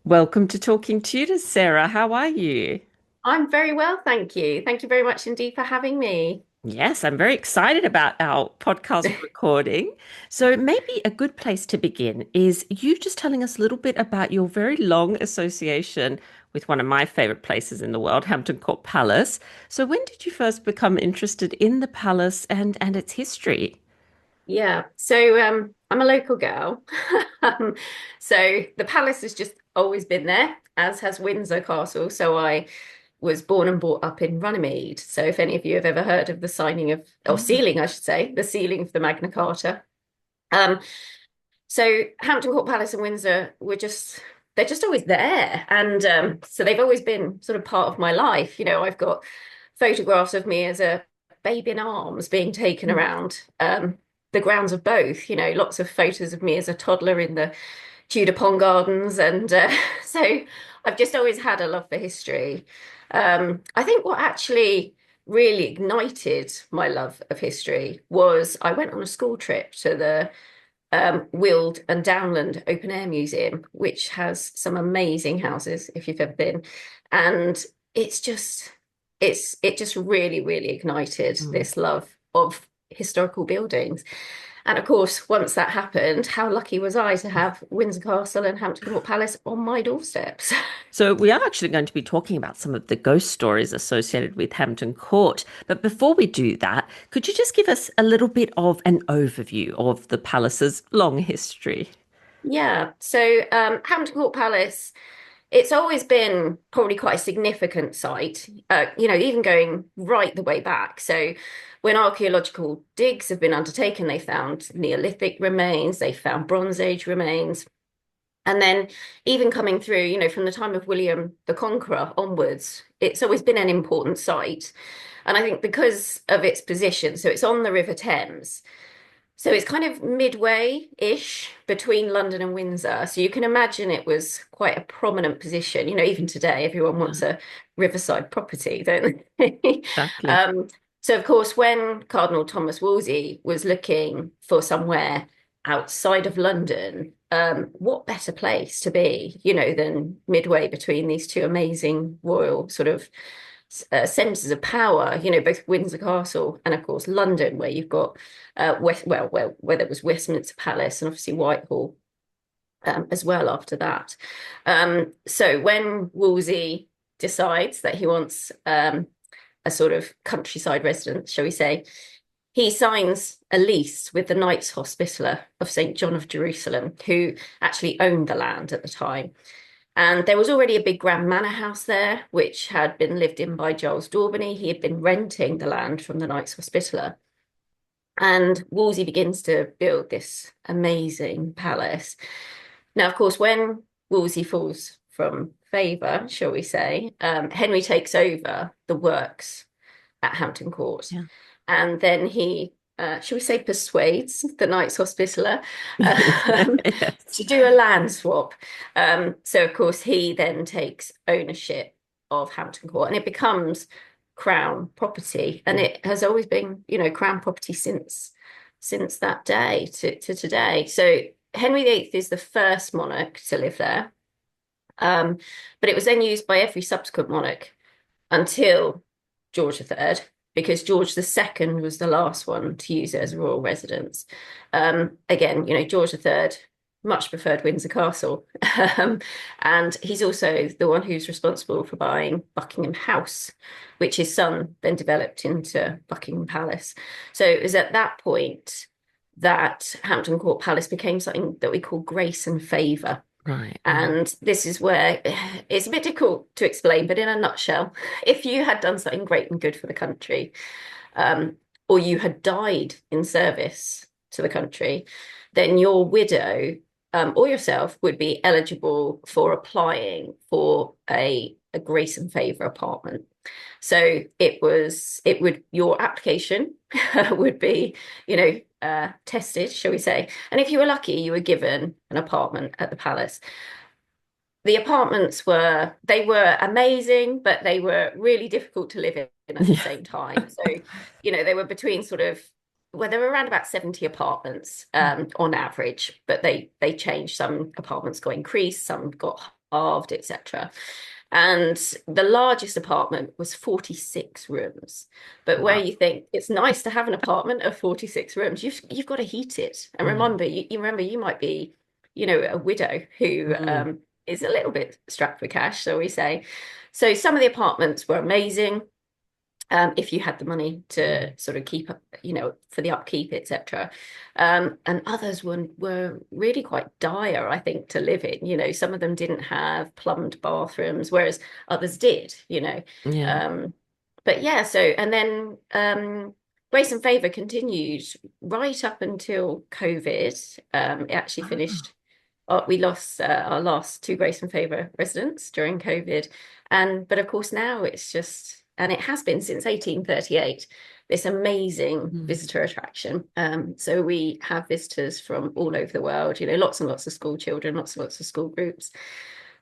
Welcome to Talking Tudors, Sarah. How are you? I'm very well, thank you. Thank you very much indeed for having me. Yes, I'm very excited about our podcast recording. So, maybe a good place to begin is you just telling us a little bit about your very long association with one of my favorite places in the world, Hampton Court Palace. So, when did you first become interested in the palace and its history? I'm a local girl. Um, so the palace has just always been there, as has Windsor Castle. So I was born and brought up in Runnymede. So if any of you have ever heard of the signing of, or Oh, sealing, I should say, the sealing of the Magna Carta. Um, so Hampton Court Palace and Windsor they're just always there. And so they've always been sort of part of my life. I've got photographs of me as a babe in arms being taken around the grounds of both, lots of photos of me as a toddler in the Tudor Pond Gardens. And so I've just always had a love for history. I think what actually really ignited my love of history was I went on a school trip to the Weald and Downland Open Air Museum, which has some amazing houses if you've ever been. And it's just it just really, really ignited mm. this love of historical buildings. And of course, once that happened, how lucky was I to have Windsor Castle and Hampton Court Palace on my doorsteps? So, we are actually going to be talking about some of the ghost stories associated with Hampton Court. But before we do that, could you just give us a little bit of an overview of the palace's long history? Hampton Court Palace, it's always been probably quite a significant site, even going right the way back. So when archaeological digs have been undertaken, they found Neolithic remains, they found Bronze Age remains. And then even coming through, from the time of William the Conqueror onwards, it's always been an important site. And I think because of its position, so it's on the River Thames, so it's kind of midway-ish between London and Windsor. So you can imagine it was quite a prominent position. Even today, everyone Yeah, wants a riverside property, don't they? exactly. Um, so of course, when Cardinal Thomas Wolsey was looking for somewhere outside of London, what better place to be, than midway between these two amazing royal sort of centres of power, both Windsor Castle and, of course, London, where you've got where there was Westminster Palace and obviously Whitehall as well after that. So when Wolsey decides that he wants a sort of countryside residence, shall we say, he signs a lease with the Knights Hospitaller of St. John of Jerusalem, who actually owned the land at the time. And there was already a big grand manor house there, which had been lived in by Giles Daubeny. He had been renting the land from the Knights Hospitaller. And Wolsey begins to build this amazing palace. Now, of course, when Wolsey falls from favour, shall we say, Henry takes over the works at Hampton Court. Yeah. And then he, shall we say, persuades the Knights Hospitaller um, Yes. to do a land swap. So, of course, he then takes ownership of Hampton Court and it becomes Crown property. And Mm. it has always been, Crown property since that day to today. So Henry VIII is the first monarch to live there. Um, but it was then used by every subsequent monarch until George III, because George II was the last one to use it as a royal residence. Again, George III much preferred Windsor Castle. And he's also the one who's responsible for buying Buckingham House, which his son then developed into Buckingham Palace. So it was at that point that Hampton Court Palace became something that we call grace and favour. Right. And this is where it's a bit difficult to explain, but in a nutshell, if you had done something great and good for the country, um, or you had died in service to the country, then your widow or yourself would be eligible for applying for a grace and favour apartment. So your application would be, tested, shall we say. And if you were lucky, you were given an apartment at the palace. The apartments they were amazing, but they were really difficult to live in at the Yeah. same time. So, they were between there were around about 70 apartments on average, but they changed. Some apartments got increased, some got carved, etc. And the largest apartment was 46 rooms. But where Wow. you think it's nice to have an apartment of 46 rooms, you've got to heat it. And Mm. remember, you remember you might be, a widow who Mm. is a little bit strapped for cash, so we say. So some of the apartments were amazing, if you had the money Mm. to sort of keep up, for the upkeep, etc. And others were really quite dire, I think, to live in. Some of them didn't have plumbed bathrooms, whereas others did. Yeah. Um, but yeah, so and then Grace and Favour continued right up until COVID. It actually Ah. finished. We lost our last two Grace and Favour residents during COVID, but of course now it's just, and it has been since 1838, this amazing Mm. visitor attraction. So we have visitors from all over the world, lots and lots of school children, lots and lots of school groups.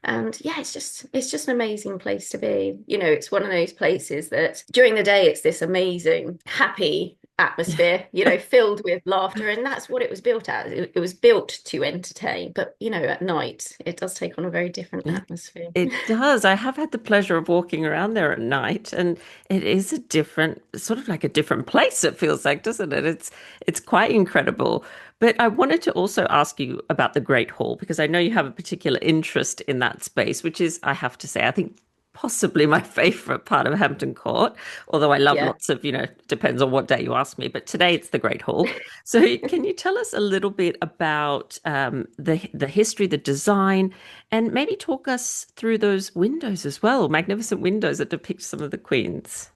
And yeah, it's just an amazing place to be. It's one of those places that during the day it's this amazing, happy atmosphere, filled with laughter. And that's what it was built as. It was built to entertain. But, at night, it does take on a very different It, atmosphere. it does. I have had the pleasure of walking around there at night, and it is a different, sort of like a different place, it feels like, doesn't it? It's quite incredible. But I wanted to also ask you about the Great Hall because I know you have a particular interest in that space, which is, I have to say, I think possibly my favorite part of Hampton Court, although I love Yeah. lots of, depends on what day you ask me, but today it's the Great Hall. So can you tell us a little bit about the history, the design, and maybe talk us through those windows as well, magnificent windows that depict some of the queens.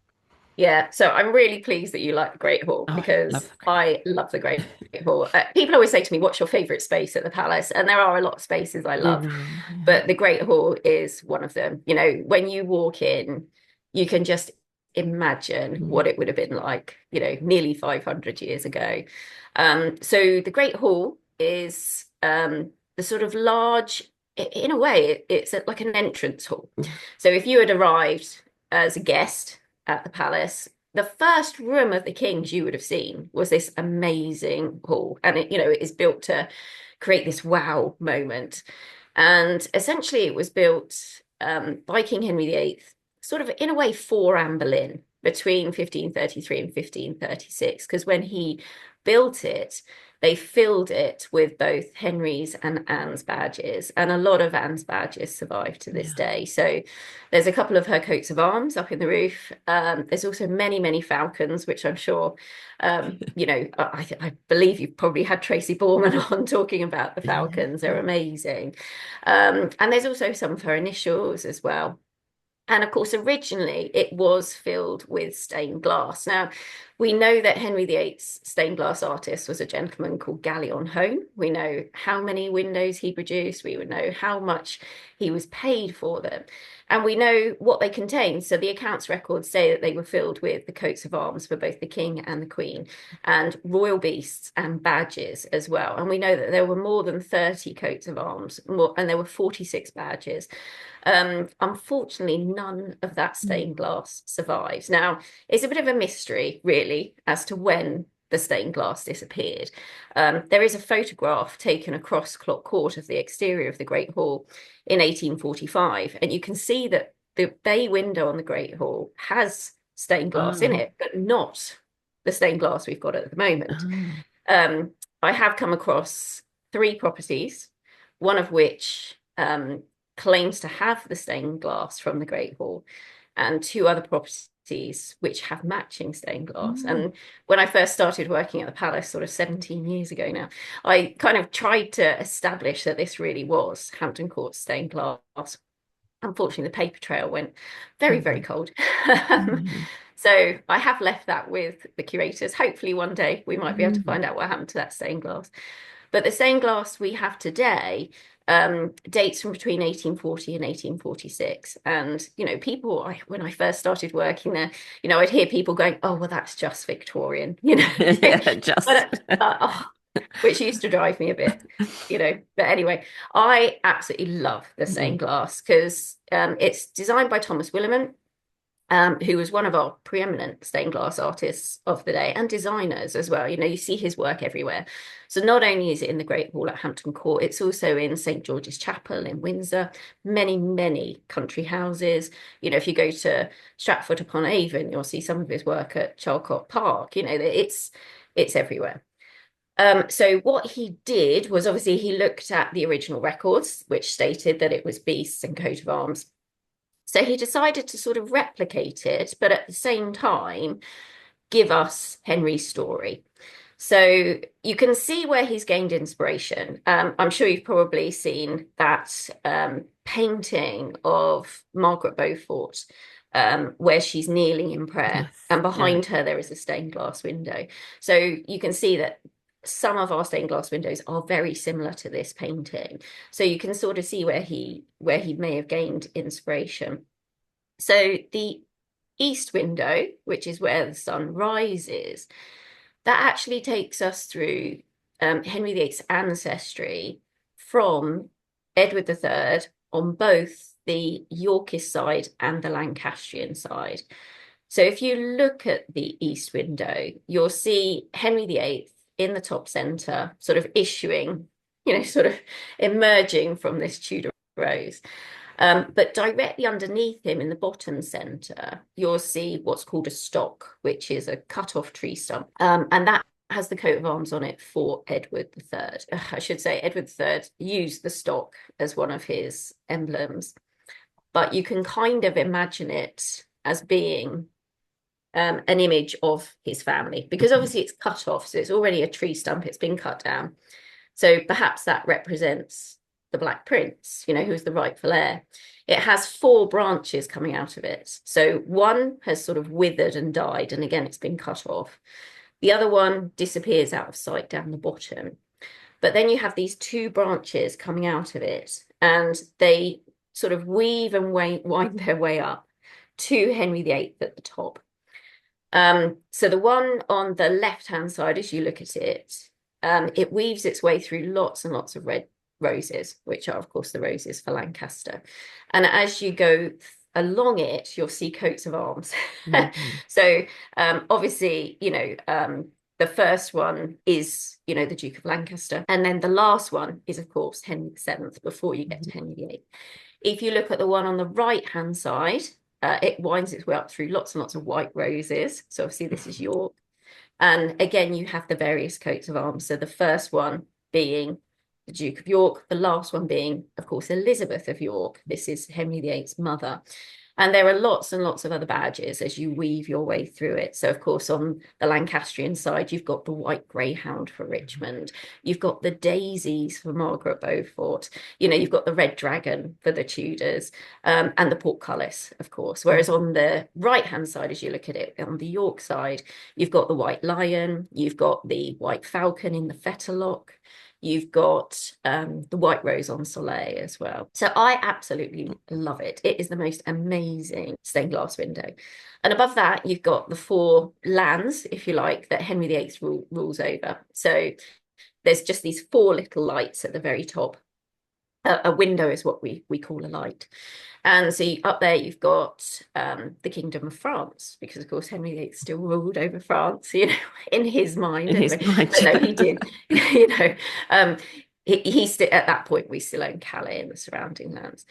Yeah, so I'm really pleased that you like the Great Hall Oh, I love because the Great I love the Great Hall. People always say to me, "What's your favorite space at the Palace?" And there are a lot of spaces I Hall. I love, know. Yeah. but the Great Hall is one of them. When you walk in, you can just imagine Mm. what it would have been like, nearly 500 years ago. So the Great Hall is the sort of large, in a way, it's like an entrance hall. Yeah. So if you had arrived as a guest at the palace, the first room of the king's you would have seen was this amazing hall, and it is built to create this wow moment. And essentially, it was built by King Henry VIII, sort of in a way for Anne Boleyn between 1533 and 1536, because when he built it, they filled it with both Henry's and Anne's badges, and a lot of Anne's badges survive to this Yeah. day. So there's a couple of her coats of arms up in the roof. There's also many, many falcons, which I'm sure, I believe you've probably had Tracy Borman on talking about the Yeah. falcons. They're amazing. And there's also some of her initials as well. And of course, originally it was filled with stained glass. Now, we know that Henry VIII's stained glass artist was a gentleman called Gallion Home. We know how many windows he produced. We would know how much he was paid for them. And we know what they contained. So the accounts records say that they were filled with the coats of arms for both the king and the queen, and royal beasts and badges as well. And we know that there were more than 30 coats of arms, and there were 46 badges. Unfortunately, none of that Mm. stained glass survives. Now, it's a bit of a mystery, really, as to when the stained glass disappeared. There is a photograph taken across Clock Court of the exterior of the Great Hall in 1845, and you can see that the bay window on the Great Hall has stained glass in Oh. it, but not the stained glass we've got at the moment. Oh. Um, I have come across three properties, one of which claims to have the stained glass from the Great Hall, and two other properties which have matching stained glass. Mm. And when I first started working at the palace, sort of 17 years ago now, I kind of tried to establish that this really was Hampton Court stained glass. Unfortunately, the paper trail went very, very Mm. cold. Mm. So I have left that with the curators. Hopefully, one day we might be able to Mm. find out what happened to that stained glass. But the stained glass we have today dates from between 1840 and 1846. And, people, when I first started working there, I'd hear people going, oh, well, that's just Victorian. Yeah, just. But, which used to drive me a bit. But anyway, I absolutely love the Mm. stained glass because it's designed by Thomas Williman. who was one of our preeminent stained glass artists of the day and designers as well. You see his work everywhere. So not only is it in the Great Hall at Hampton Court, it's also in St. George's Chapel in Windsor, many, many country houses. If you go to Stratford upon Avon, you'll see some of his work at Charlecote Park. It's everywhere. So what he did was, obviously, he looked at the original records, which stated that it was beasts and coat of arms. So he decided to sort of replicate it, but at the same time, give us Henry's story. So you can see where he's gained inspiration. I'm sure you've probably seen that painting of Margaret Beaufort, where she's kneeling in prayer, Yes. and Yeah. behind her there is a stained glass window. So you can see that some of our stained glass windows are very similar to this painting. So you can sort of see where he may have gained inspiration. So the east window, which is where the sun rises, that actually takes us through Henry VIII's ancestry from Edward III on both the Yorkist side and the Lancastrian side. So if you look at the east window, you'll see Henry VIII in the top centre, sort of issuing, sort of emerging from this Tudor rose. But directly underneath him in the bottom centre, you'll see what's called a stock, which is a cut-off tree stump. And that has the coat of arms on it for Edward III. I should say Edward III used the stock as one of his emblems, but you can kind of imagine it as being an image of his family, because obviously it's cut off, so it's already a tree stump, it's been cut down. So perhaps that represents the Black Prince, who's the rightful heir. It has 4 branches coming out of it. So one has sort of withered and died, and again, it's been cut off. The other one disappears out of sight down the bottom. But then you have these 2 branches coming out of it, and they sort of weave and wind their way up to Henry VIII at the top. So the one on the left-hand side, as you look at it, it weaves its way through lots and lots of red roses, which are, of course, the roses for Lancaster. And as you go along it, you'll see coats of arms. Mm-hmm. So obviously, the first one is, the Duke of Lancaster. And then the last one is, of course, Henry VII, before you get to Henry VIII. If you look at the one on the right-hand side, it winds its way up through lots and lots of white roses. So obviously this is York. And again, you have the various coats of arms. So the first one being the Duke of York, the last one being, of course, Elizabeth of York. This is Henry VIII's mother. And there are lots and lots of other badges as you weave your way through it. So, of course, on the Lancastrian side, you've got the white greyhound for Richmond. You've got the daisies for Margaret Beaufort. You've got the red dragon for the Tudors, and the portcullis, of course. Whereas on the right-hand side, as you look at it, on the York side, you've got the white lion. You've got the white falcon in the fetterlock. You've got the white rose on Soleil as well. So I absolutely love it. It is the most amazing stained glass window. And above that, you've got the 4 lands, if you like, that Henry VIII rules over. So there's just these 4 little lights at the very top. A window is what we call a light. And so up there, you've got the Kingdom of France, because, of course, Henry VIII still ruled over France, in his mind. In his mind. But no, he did. At that point, we still own Calais and the surrounding lands.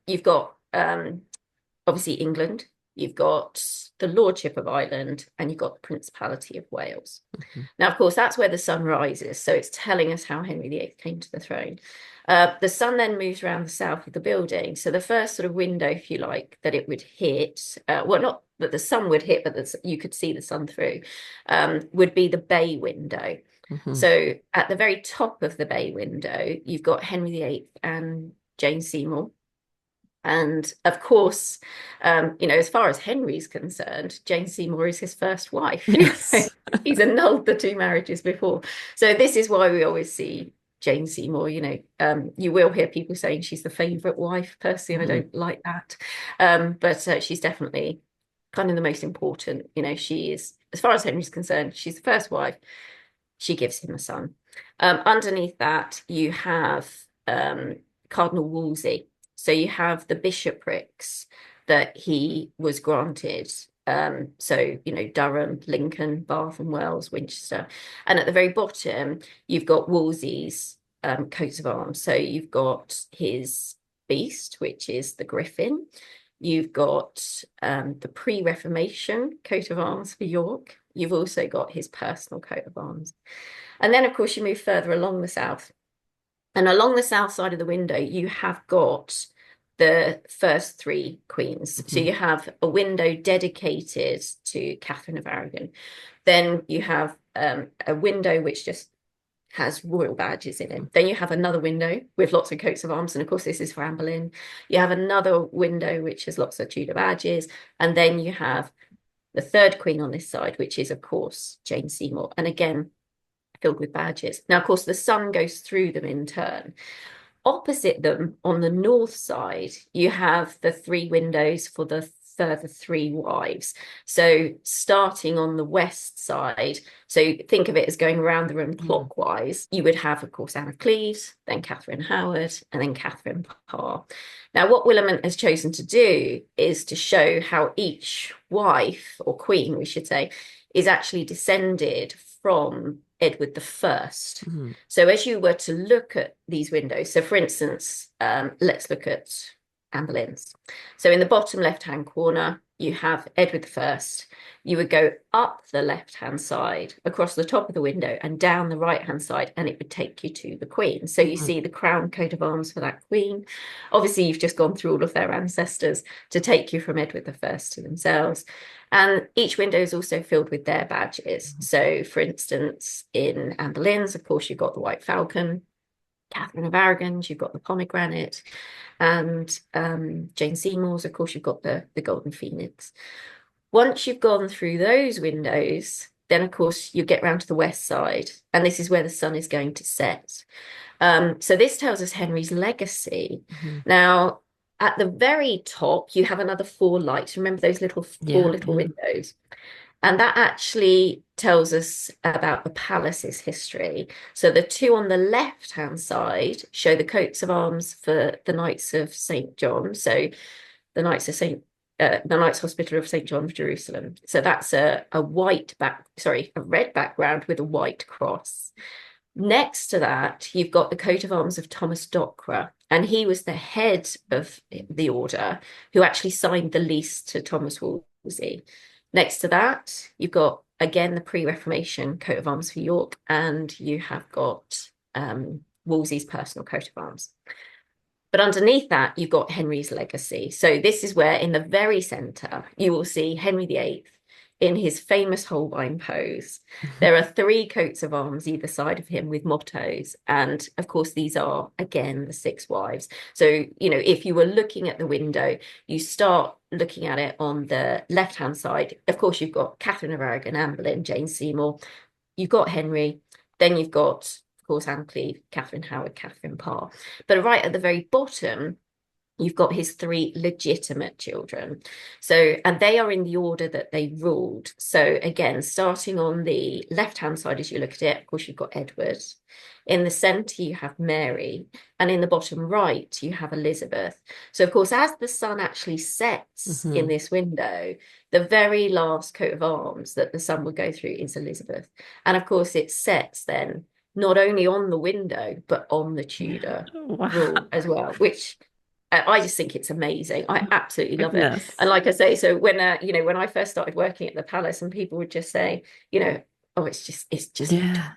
You've got, obviously, England. You've got the Lordship of Ireland, and you've got the Principality of Wales. Mm-hmm. Now, of course, that's where the sun rises. So it's telling us how Henry VIII came to the throne. The sun then moves around the south of the building. So the first sort of window, if you like, that it would hit, well, not that the sun would hit, but that you could see the sun through, would be the bay window. Mm-hmm. So at the very top of the bay window, you've got Henry VIII and Jane Seymour. And of course, as far as Henry's concerned, Jane Seymour is his first wife. Yes. He's annulled the 2 marriages before. So this is why we always see Jane Seymour. You will hear people saying she's the favourite wife. Personally, I don't like that. But she's definitely kind of the most important. She is, as far as Henry's concerned, she's the first wife. She gives him a son. Underneath that, you have Cardinal Wolsey. So you have the bishoprics that he was granted. So, Durham, Lincoln, Bath and Wells, Winchester. And at the very bottom, you've got Wolsey's coats of arms. So you've got his beast, which is the griffin. You've got the pre-Reformation coat of arms for York. You've also got his personal coat of arms. And then, of course, you move further along the south. And along the south side of the window, you have got the first three queens. So you have a window dedicated to Catherine of Aragon. Then you have a window which just has royal badges in it. Then you have another window with lots of coats of arms. And of course, this is for Anne Boleyn. You have another window which has lots of Tudor badges. And then you have the third queen on this side, which is, of course, Jane Seymour. And again, filled with badges. Now, of course, the sun goes through them in turn. Opposite them on the north side, you have the three windows for the further three wives. So starting on the west side, so think of it as going around the room clockwise, you would have, of course, Anne of Cleves, then Catherine Howard, and then Catherine Parr. Now, what Willimant has chosen to do is to show how each wife, or queen, we should say, is actually descended from Edward the First. So as you were to look at these windows, so for instance, let's look at Anne Boleyn's. So in the bottom left-hand corner, you have Edward the First. You would go up the left-hand side, across the top of the window, and down the right-hand side, and it would take you to the Queen. So you see the crown coat of arms for that Queen. Obviously, you've just gone through all of their ancestors to take you from Edward the First to themselves. And each window is also filled with their badges. So, for instance, in Anne Boleyn's, of course, you've got the White Falcon. Catherine of Aragon's, you've got the pomegranate. And Jane Seymour's, of course, you've got the Golden Phoenix. Once you've gone through those windows, then, of course, you get round to the west side. And this is where the sun is going to set. So this tells us Henry's legacy. Now, at the very top, you have another four lights. Remember those four little windows? And that actually tells us about the palace's history. So the two on the left-hand side show the coats of arms for the Knights of St. John. So the Knights Hospital of St. John of Jerusalem. So that's a red background with a white cross. Next to that, you've got the coat of arms of Thomas Dockwra, and he was the head of the order who actually signed the lease to Thomas Wolsey. Next to that, you've got, again, the pre-Reformation coat of arms for York, and you have got Wolsey's personal coat of arms. But underneath that, you've got Henry's legacy. So this is where, in the very centre, you will see Henry VIII in his famous Holbein pose. There are three coats of arms either side of him with mottos. And of course, these are, again, the six wives. So, if you were looking at the window, you start looking at it on the left-hand side. Of course, you've got Catherine of Aragon, Anne Boleyn, Jane Seymour. You've got Henry. Then you've got, of course, Anne Cleve, Catherine Howard, Catherine Parr. But right at the very bottom, you've got his three legitimate children. So, and they are in the order that they ruled. So again, starting on the left-hand side, as you look at it, of course, you've got Edward. In the centre, you have Mary. And in the bottom right, you have Elizabeth. So, of course, as the sun actually sets in this window, the very last coat of arms that the sun will go through is Elizabeth. And of course, it sets then not only on the window, but on the Tudor rule as well, which I just think it's amazing. I absolutely love it. And like I say, so when when I first started working at the palace, and people would just say, oh, it's just yeah.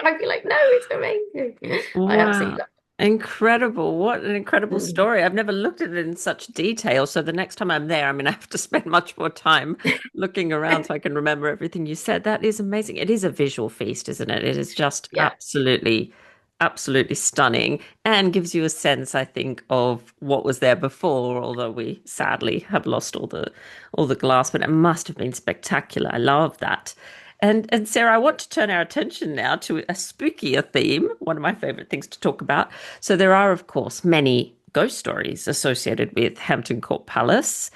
I'd be like, no, it's amazing. Wow. I absolutely love it. Incredible. What an incredible story. I've never looked at it in such detail. So the next time I'm there, I'm going to have to spend much more time looking around so I can remember everything you said. That is amazing. It is a visual feast, isn't it? It is just absolutely stunning, and gives you a sense, I think, of what was there before, although we sadly have lost all the glass, but it must have been spectacular. I love that. And Sarah, I want to turn our attention now to a spookier theme, one of my favorite things to talk about. So there are, of course, many ghost stories associated with Hampton Court Palace,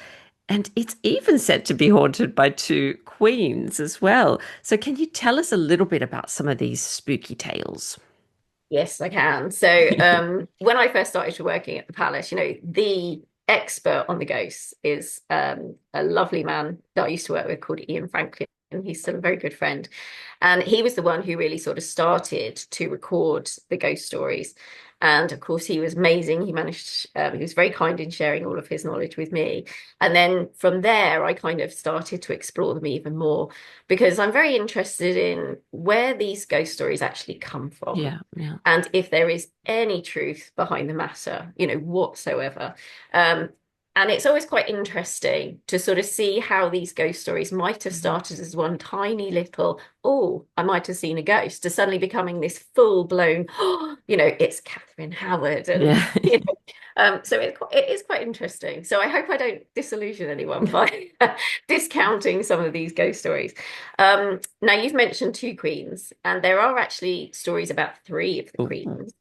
and it's even said to be haunted by two queens as well. So can you tell us a little bit about some of these spooky tales? Yes, I can. So when I first started working at the palace, the expert on the ghosts is a lovely man that I used to work with called Ian Franklin. He's still a very good friend. And he was the one who really sort of started to record the ghost stories. And of course, he was amazing. He managed, he was very kind in sharing all of his knowledge with me. And then from there, I kind of started to explore them even more because I'm very interested in where these ghost stories actually come from. Yeah, yeah. And if there is any truth behind the matter, whatsoever. Um, and it's always quite interesting to sort of see how these ghost stories might have Mhm. started as one tiny little, oh, I might have seen a ghost, to suddenly becoming this full blown, it's Catherine Howard. And, Yeah. so it is quite interesting. So I hope I don't disillusion anyone by discounting some of these ghost stories. Now, you've mentioned two queens, and there are actually stories about three of the Ooh. queens.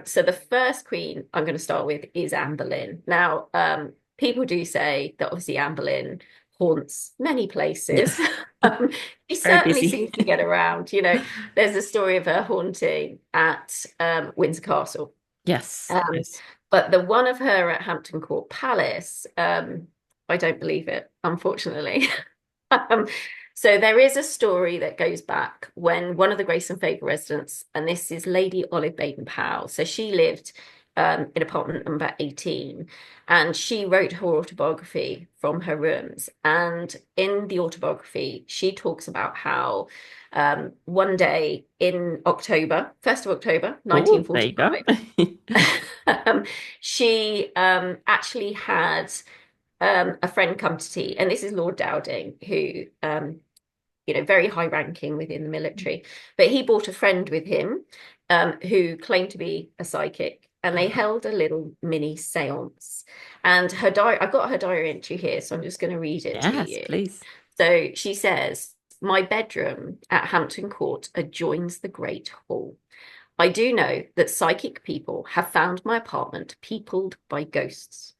So the first queen I'm going to start with is Anne Boleyn. Now, people do say that obviously Anne Boleyn haunts many places. Yes. Um, she Very certainly busy. seems to get around. There's a story of her haunting at Windsor Castle. Yes. Um, Yes. but the one of her at Hampton Court Palace, I don't believe it, unfortunately. Um, so there is a story that goes back when one of the Grace and Favour residents, and this is Lady Olive Baden-Powell. So she lived in apartment number 18, and she wrote her autobiography from her rooms. And in the autobiography, she talks about how one day in October, 1st of October, Oh, there you go. 1945, she actually had a friend come to tea, and this is Lord Dowding, who very high ranking within the military, but he brought a friend with him who claimed to be a psychic, and they held a little mini seance. And her diary, I've got her diary entry here, so I'm just going to read it to Yes, you. please. So she says, "My bedroom at Hampton Court adjoins the Great Hall. I do know that psychic people have found my apartment peopled by ghosts.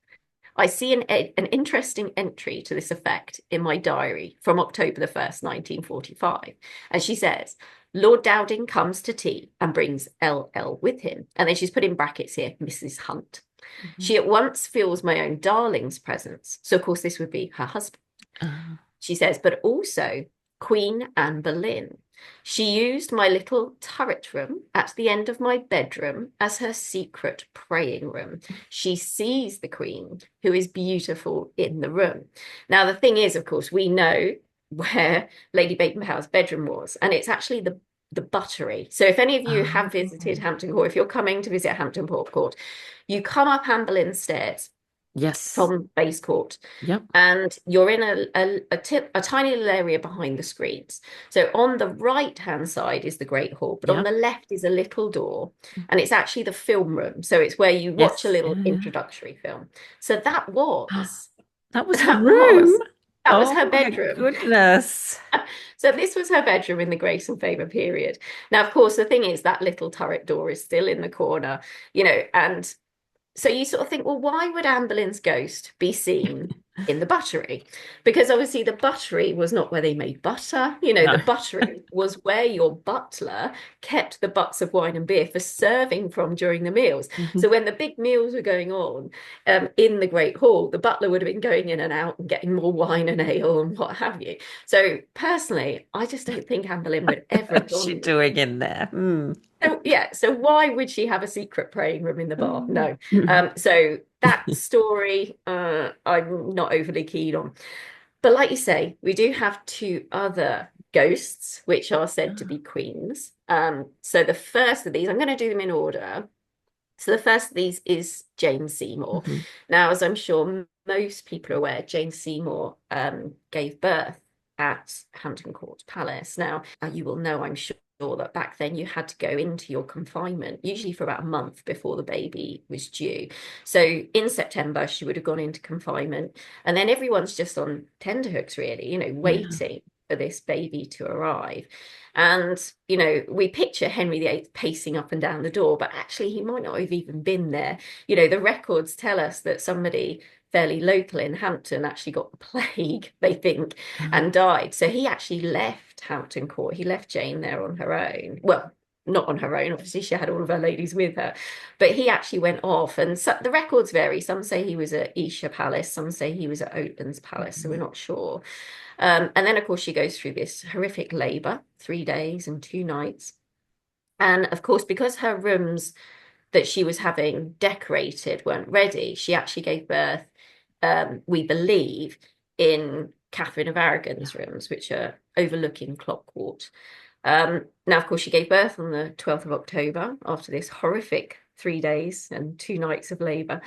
I see an interesting entry to this effect in my diary from October the 1st, 1945. And she says, Lord Dowding comes to tea and brings LL with him. And then she's put in brackets here, Mrs. Hunt. Mhm. She at once feels my own darling's presence. So, of course, this would be her husband. Uh, She says, but also Queen Anne Boleyn. She used my little turret room at the end of my bedroom as her secret praying room. She sees the Queen, who is beautiful in the room. Now, the thing is, of course, we know where Lady Baden-Powell's bedroom was, and it's actually the buttery. So if any of you have visited oh, Hampton Court, if you're coming to visit Hampton Court, you come up Anne Boleyn stairs yes. from base court, Yep. and you're in a tiny little area behind the screens. So on the right hand side is the Great Hall, but on Yep. the left is a little door, and it's actually the film room. So it's where you watch a Yes. little Yeah, yeah. introductory film. So that was That was her that room. was that was Oh her my bedroom. goodness. So this was her bedroom in the Grace and Favour period. Now, of course, the thing is that little turret door is still in the corner, and so you sort of think, well, why would Anne Boleyn's ghost be seen in the buttery? Because obviously the buttery was not where they made butter. No. The buttery was where your butler kept the butts of wine and beer for serving from during the meals. Mhm. So when the big meals were going on in the Great Hall, the butler would have been going in and out and getting more wine and ale and what have you. So personally, I just don't think Anne Boleyn would ever have What's she gone. doing in there? So yeah, so why would she have a secret praying room in the bar? Mm. No. So that story, I'm not overly keen on. But like you say, we do have two other ghosts which are said to be queens. So the first of these, I'm going to do them in order. So the first of these is Jane Seymour. Mhm. Now, as I'm sure most people are aware, Jane Seymour gave birth at Hampton Court Palace. Now, you will know, I'm sure, that back then you had to go into your confinement, usually for about a month before the baby was due. So in September, she would have gone into confinement. And then everyone's just on tenterhooks, really, Yeah. waiting for this baby to arrive. And, we picture Henry VIII pacing up and down the door, but actually he might not have even been there. The records tell us that somebody fairly local in Hampton actually got the plague, they think, Uh, and died. So he actually left Hampton Court. He left Jane there on her own. Well, not on her own. Obviously, she had all of her ladies with her, but he actually went off. And so the records vary. Some say he was at Esher Palace, some say he was at Oatlands Palace, so we're not sure. And then, of course, she goes through this horrific labour, 3 days and 2 nights. And of course, because her rooms that she was having decorated weren't ready, she actually gave birth, we believe, in Catherine of Aragon's rooms, which are overlooking Clock Court. Now, of course, she gave birth on the 12th of October after this horrific 3 days and 2 nights of labour.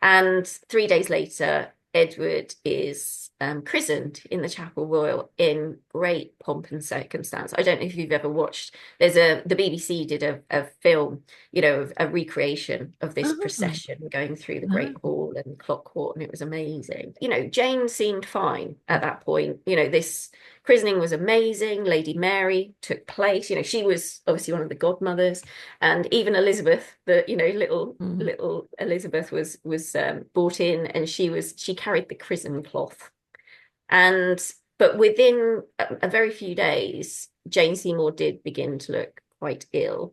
And 3 days later, Edward is christened in the Chapel Royal in great pomp and circumstance. I don't know if you've ever watched, the BBC did a film, of a recreation of this Oh, procession going through the no. Great Hall and Clock Court, and it was amazing. Jane seemed fine at that point. This christening was amazing. Lady Mary took place. She was obviously one of the godmothers, and even Elizabeth, the Mm. little Elizabeth was brought in, and she carried the chrism cloth. And but within a very few days, Jane Seymour did begin to look quite ill.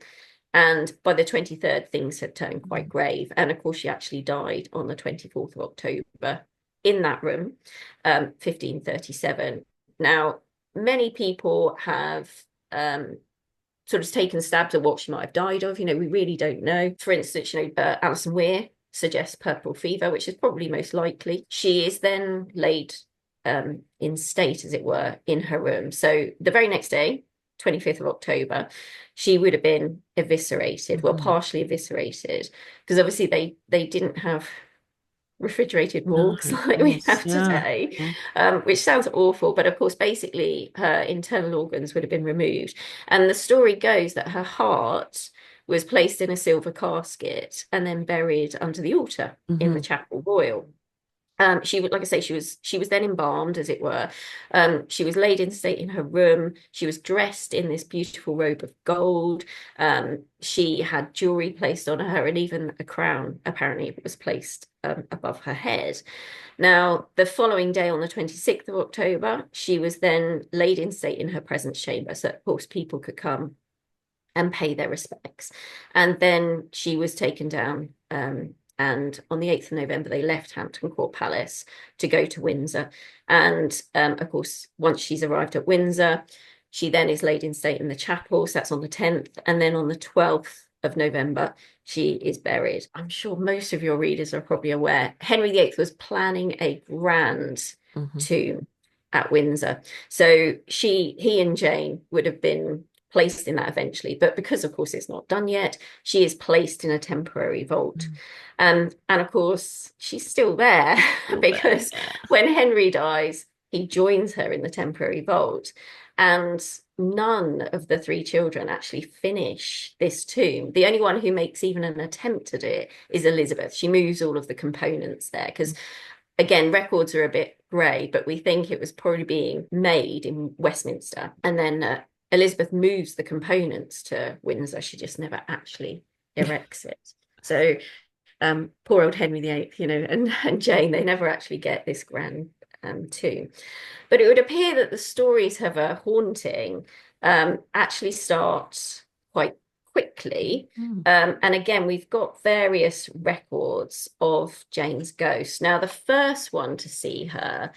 And by the 23rd, things had turned quite grave. And of course, she actually died on the 24th of October in that room, 1537. Now, many people have sort of taken stabs at what she might have died of. We really don't know. For instance, Alison Weir suggests purple fever, which is probably most likely. She is then laid in state, as it were, in her room. So the very next day, 25th of October, she would have been eviscerated, well, Mhm. partially eviscerated, because obviously they didn't have refrigerated No, morgues of like we course. have Yeah. today, Yeah. which sounds awful. But of course, basically, her internal organs would have been removed. And the story goes that her heart was placed in a silver casket and then buried under the altar in the Hmm. Chapel Royal. She would, like I say, she was then embalmed, as it were. She was laid in state in her room. She was dressed in this beautiful robe of gold. She had jewelry placed on her, and even a crown apparently was placed above her head. Now, the following day, on the 26th of October, she was then laid in state in her presence chamber, so that, of course, people could come and pay their respects. And then she was taken down. And on the 8th of November, they left Hampton Court Palace to go to Windsor. And of course, once she's arrived at Windsor, she then is laid in state in the chapel. So that's on the 10th. And then on the 12th of November, she is buried. I'm sure most of your readers are probably aware Henry VIII was planning a grand Hmm. tomb at Windsor. So he and Jane would have been placed in that eventually. But because, of course, it's not done yet, she is placed in a temporary vault. And of course, she's still there Still there. because Yeah. when Henry dies, he joins her in the temporary vault. And none of the three children actually finish this tomb. The only one who makes even an attempt at it is Elizabeth. She moves all of the components there because, again, records are a bit grey, but we think it was probably being made in Westminster. And then Elizabeth moves the components to Windsor. She just never actually erects it. So poor old Henry VIII, and Jane, they never actually get this grand tomb. But it would appear that the stories of a haunting actually start quite quickly. Mm. And again, we've got various records of Jane's ghost. Now, the first one to see her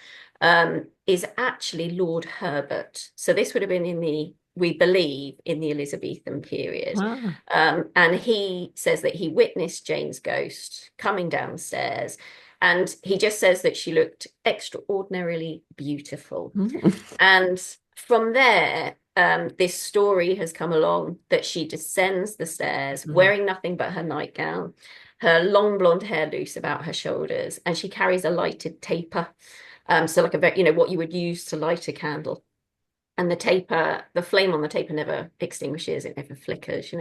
is actually Lord Herbert. So this would have been we believe, in the Elizabethan period. Wow. And he says that he witnessed Jane's ghost coming downstairs. And he just says that she looked extraordinarily beautiful. Mm. And from there, this story has come along that she descends the stairs Mhm. wearing nothing but her nightgown, her long blonde hair loose about her shoulders, and she carries a lighted taper. So like what you would use to light a candle. And the flame on the taper never extinguishes, it never flickers.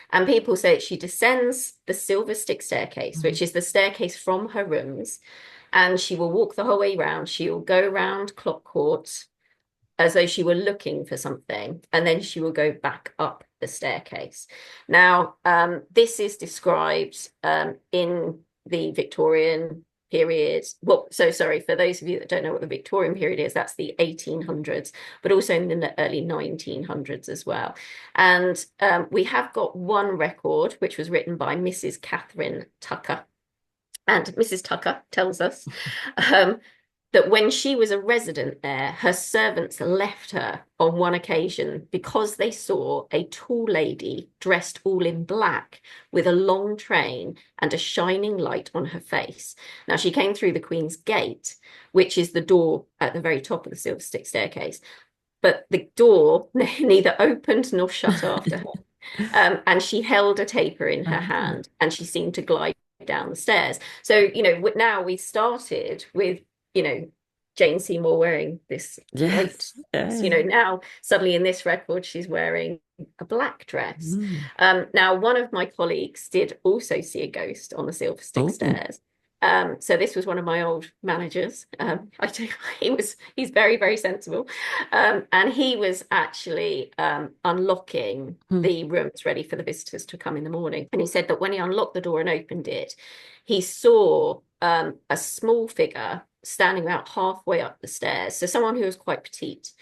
And people say she descends the silver stick staircase, Mhm. which is the staircase from her rooms, and she will walk the whole way round. She'll go round Clock Court as though she were looking for something, and then she will go back up the staircase. Now, this is described in the Victorian period. Well, so sorry, for those of you that don't know what the Victorian period is, that's the 1800s, but also in the early 1900s as well. And we have got one record, which was written by Mrs. Catherine Tucker. And Mrs. Tucker tells us that when she was a resident there, her servants left her on one occasion because they saw a tall lady dressed all in black with a long train and a shining light on her face. Now, she came through the Queen's Gate, which is the door at the very top of the Silver Stick staircase, but the door neither opened nor shut after her. And she held a taper in her hand, and she seemed to glide down the stairs. So, now we started with, Jane Seymour wearing this white dress. Now suddenly in this record, she's wearing a black dress. Now, one of my colleagues did also see a ghost on the Silver Stick stairs. So this was one of my old managers. He's very, very sensible. And he was actually unlocking the rooms ready for the visitors to come in the morning. And he said that when he unlocked the door and opened it, he saw a small figure standing about halfway up the stairs. So someone who was quite petite.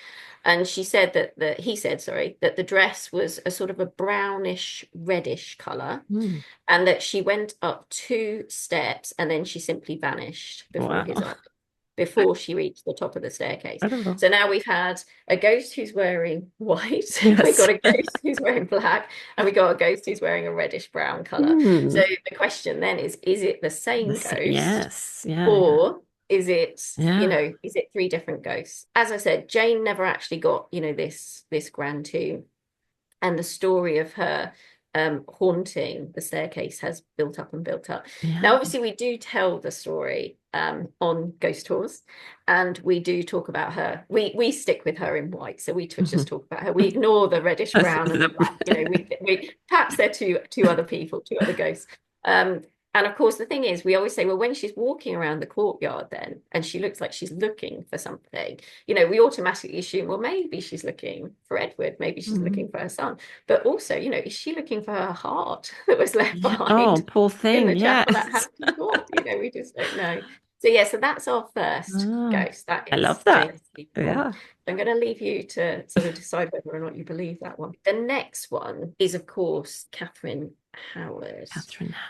And he said that the dress was a sort of a brownish reddish color, and that she went up 2 steps and then she simply vanished before she reached the top of the staircase. So now we've had a ghost who's wearing white, we've got a ghost who's wearing black, and we got a ghost who's wearing a reddish brown color. So the question then is it the same ghost? Yes. Or is it, is it 3 different ghosts? As I said, Jane never actually got, this grand tomb, and the story of her haunting the staircase has built up and built up. Now, obviously, we do tell the story on Ghost Tours, and we do talk about her. We stick with her in white, so we just talk about her. We ignore the reddish brown and the black. We perhaps they're two other people, 2 other ghosts. And of course, the thing is, we always say, well, when she's walking around the courtyard then, and she looks like she's looking for something, we automatically assume, well, maybe she's looking for Edward, maybe she's looking for her son. But also, is she looking for her heart that was left behind? Oh, poor thing. In the chapel at Hampton Court? We just don't know. So that's our first ghost. That is, I love that. Yeah. I'm going to leave you to sort of decide whether or not you believe that one. The next one is, of course, Catherine Howard.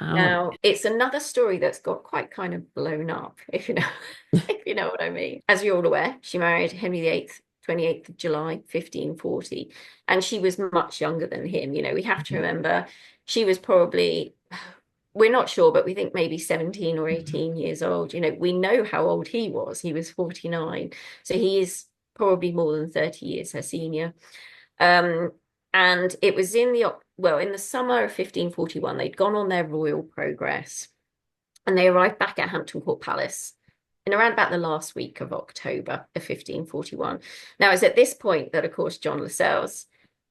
Now, it's another story that's got quite kind of blown up, if you know what I mean. As you're all aware, she married Henry VIII, 28th of July, 1540, and she was much younger than him. We have to remember she was probably, we're not sure, but we think maybe 17 or 18 years old. We know how old he was. He was 49, so he is probably more than 30 years her senior. And it was in the summer of 1541, they'd gone on their royal progress, and they arrived back at Hampton Court Palace in around about the last week of October of 1541. Now, it's at this point that, of course, John Lascelles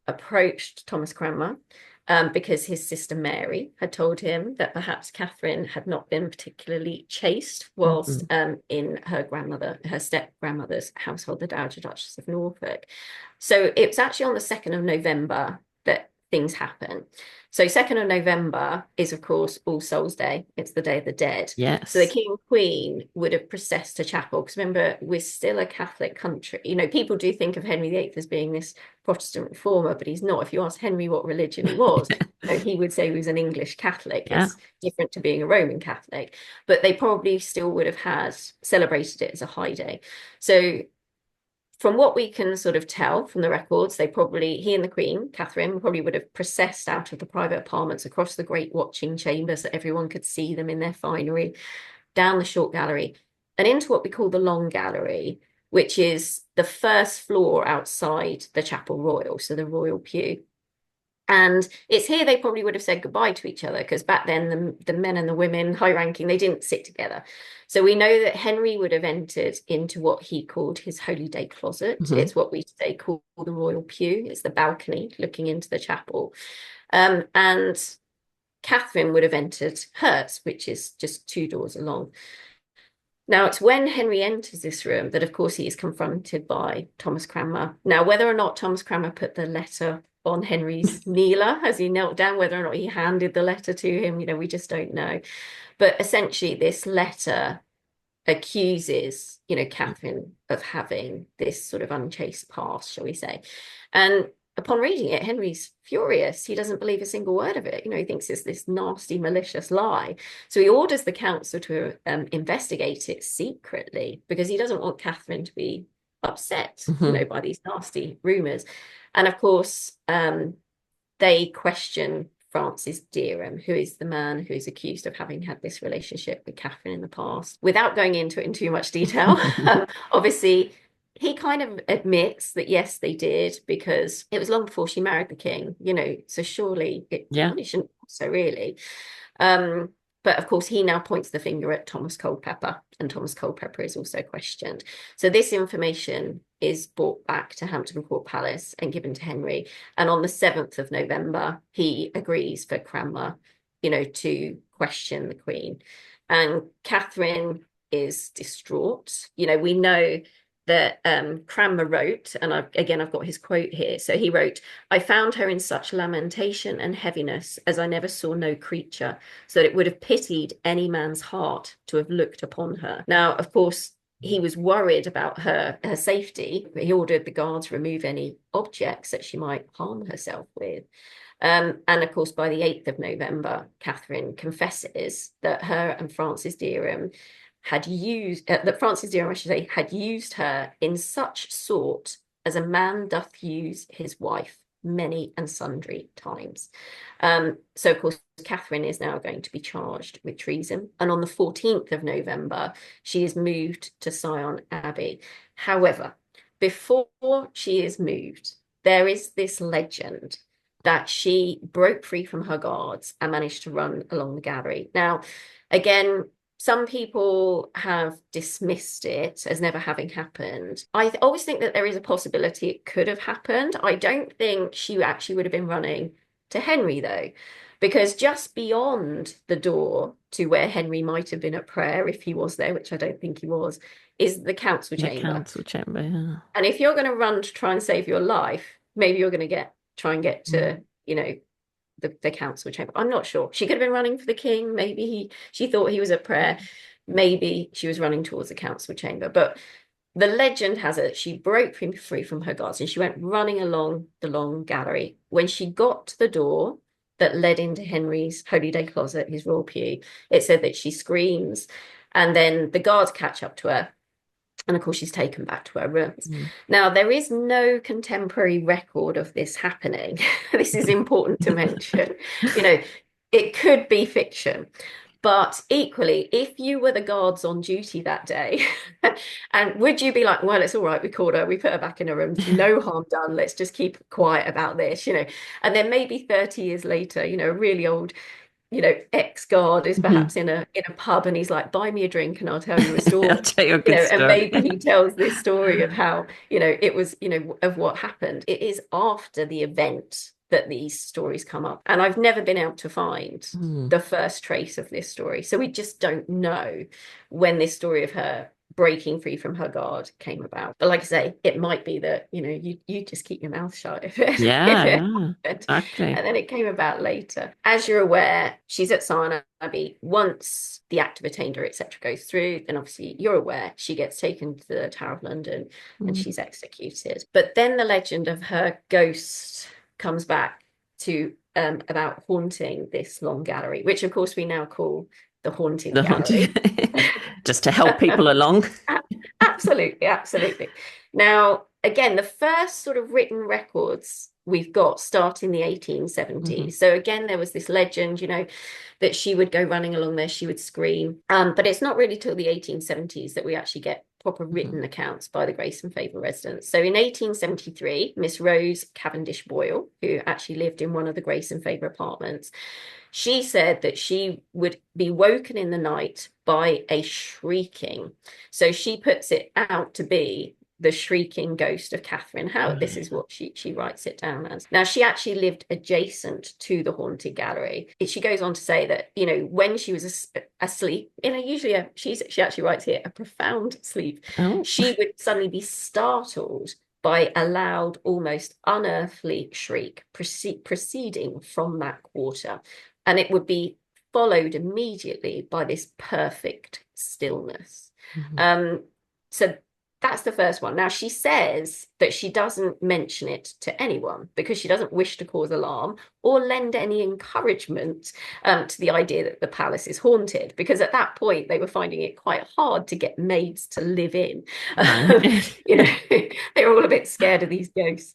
approached Thomas Cranmer, because his sister Mary had told him that perhaps Catherine had not been particularly chaste whilst in her step-grandmother's household, the Dowager Duchess of Norfolk. So it was actually on the 2nd of November that things happen. So 2nd of November is, of course, All Souls Day. It's the Day of the Dead. Yes. So the King and Queen would have processed to chapel, because remember, we're still a Catholic country. People do think of Henry VIII as being this Protestant reformer, but he's not. If you ask Henry what religion he was, he would say he was an English Catholic. It's different to being a Roman Catholic, but they probably still would have celebrated it as a high day. So from what we can sort of tell from the records, he and the Queen, Catherine, probably would have processed out of the private apartments across the great watching chambers that everyone could see them in their finery, down the short gallery, and into what we call the long gallery, which is the first floor outside the Chapel Royal, so the royal pew. And it's here they probably would have said goodbye to each other, because back then the men and the women, high ranking, they didn't sit together. So we know that Henry would have entered into what he called his holy day closet. It's what we today call the royal pew. It's the balcony looking into the chapel. And Catherine would have entered hers, which is just 2 doors along. Now, it's when Henry enters this room that, of course, he is confronted by Thomas Cranmer. Now, whether or not Thomas Cranmer put the letter on Henry's kneeler as he knelt down, whether or not he handed the letter to him, we just don't know. But essentially, this letter accuses, Catherine of having this sort of unchaste past, shall we say. And upon reading it, Henry's furious. He doesn't believe a single word of it. He thinks it's this nasty, malicious lie. So he orders the council to investigate it secretly because he doesn't want Catherine to be upset, by these nasty rumours. And of course, they question Francis Derham, who is the man who is accused of having had this relationship with Catherine in the past. Without going into it in too much detail, obviously, he kind of admits that, yes, they did, because it was long before she married the king, so surely it probably shouldn't so really. But of course, he now points the finger at Thomas Culpeper, and Thomas Culpeper is also questioned. So this information is brought back to Hampton Court Palace and given to Henry. And on the 7th of November, he agrees for Cranmer, to question the Queen. And Catherine is distraught. We know that Cranmer wrote, and I've got his quote here. So he wrote, "I found her in such lamentation and heaviness as I never saw no creature, so that it would have pitied any man's heart to have looked upon her." Now, of course, he was worried about her safety. He ordered the guards remove any objects that she might harm herself with. And of course, by the 8th of November, Catherine confesses that her and Francis Derham had used her in such sort as a man doth use his wife many and sundry times. So of course, Catherine is now going to be charged with treason. And on the 14th of November, she is moved to Sion Abbey. However, before she is moved, there is this legend that she broke free from her guards and managed to run along the gallery. Now, again, some people have dismissed it as never having happened. I always think that there is a possibility it could have happened. I don't think she actually would have been running to Henry, though, because just beyond the door to where Henry might have been at prayer, if he was there, which I don't think he was, is the council chamber. The council chamber, yeah. And if you're going to run to try and save your life, maybe you're going to try and get to, the council chamber. I'm not sure. She could have been running for the king. Maybe she thought he was at prayer. Maybe she was running towards the council chamber. But the legend has it she broke free from her guards and she went running along the long gallery. When she got to the door that led into Henry's holy day closet, his royal pew, it said that she screams, and then the guards catch up to her. And of course, she's taken back to her rooms. Now, there is no contemporary record of this happening. This is important to mention. It could be fiction. But equally, if you were the guards on duty that day, and would you be like, well, it's all right, we caught her, we put her back in her room, no harm done, let's just keep quiet about this, And then maybe 30 years later, a really old ex-guard is perhaps in a pub and he's like, buy me a drink and I'll tell you a story. I'll tell you a good story. And maybe he tells this story of how, it was, of what happened. It is after the event that these stories come up. And I've never been able to find the first trace of this story. So we just don't know when this story of her breaking free from her guard came about. But like I say, it might be that, you just keep your mouth shut if it, exactly. And then it came about later. As you're aware, she's at Sion Abbey. Once the Act of Attainder, etc., goes through, then obviously you're aware she gets taken to the Tower of London and she's executed. But then the legend of her ghost comes back to about haunting this long gallery, which of course we now call the Haunted Gallery. Just to help people along. Absolutely. Now, again, the first sort of written records we've got start in the 1870s. So again, there was this legend, that she would go running along there, she would scream. But it's not really till the 1870s that we actually get proper written accounts by the Grace and Favour residents. So in 1873, Miss Rose Cavendish Boyle, who actually lived in one of the Grace and Favour apartments, she said that she would be woken in the night by a shrieking. So she puts it out to be the shrieking ghost of Catherine Howard. This is what she writes it down as. Now, she actually lived adjacent to the haunted gallery. She goes on to say that, when she was asleep, usually she actually writes here, a profound sleep, she would suddenly be startled by a loud, almost unearthly shriek proceeding from that quarter. And it would be followed immediately by this perfect stillness. Mhm. So that's the first one. Now, she says that she doesn't mention it to anyone because she doesn't wish to cause alarm or lend any encouragement to the idea that the palace is haunted, because at that point they were finding it quite hard to get maids to live in. Right. You know, they were all a bit scared of these ghosts.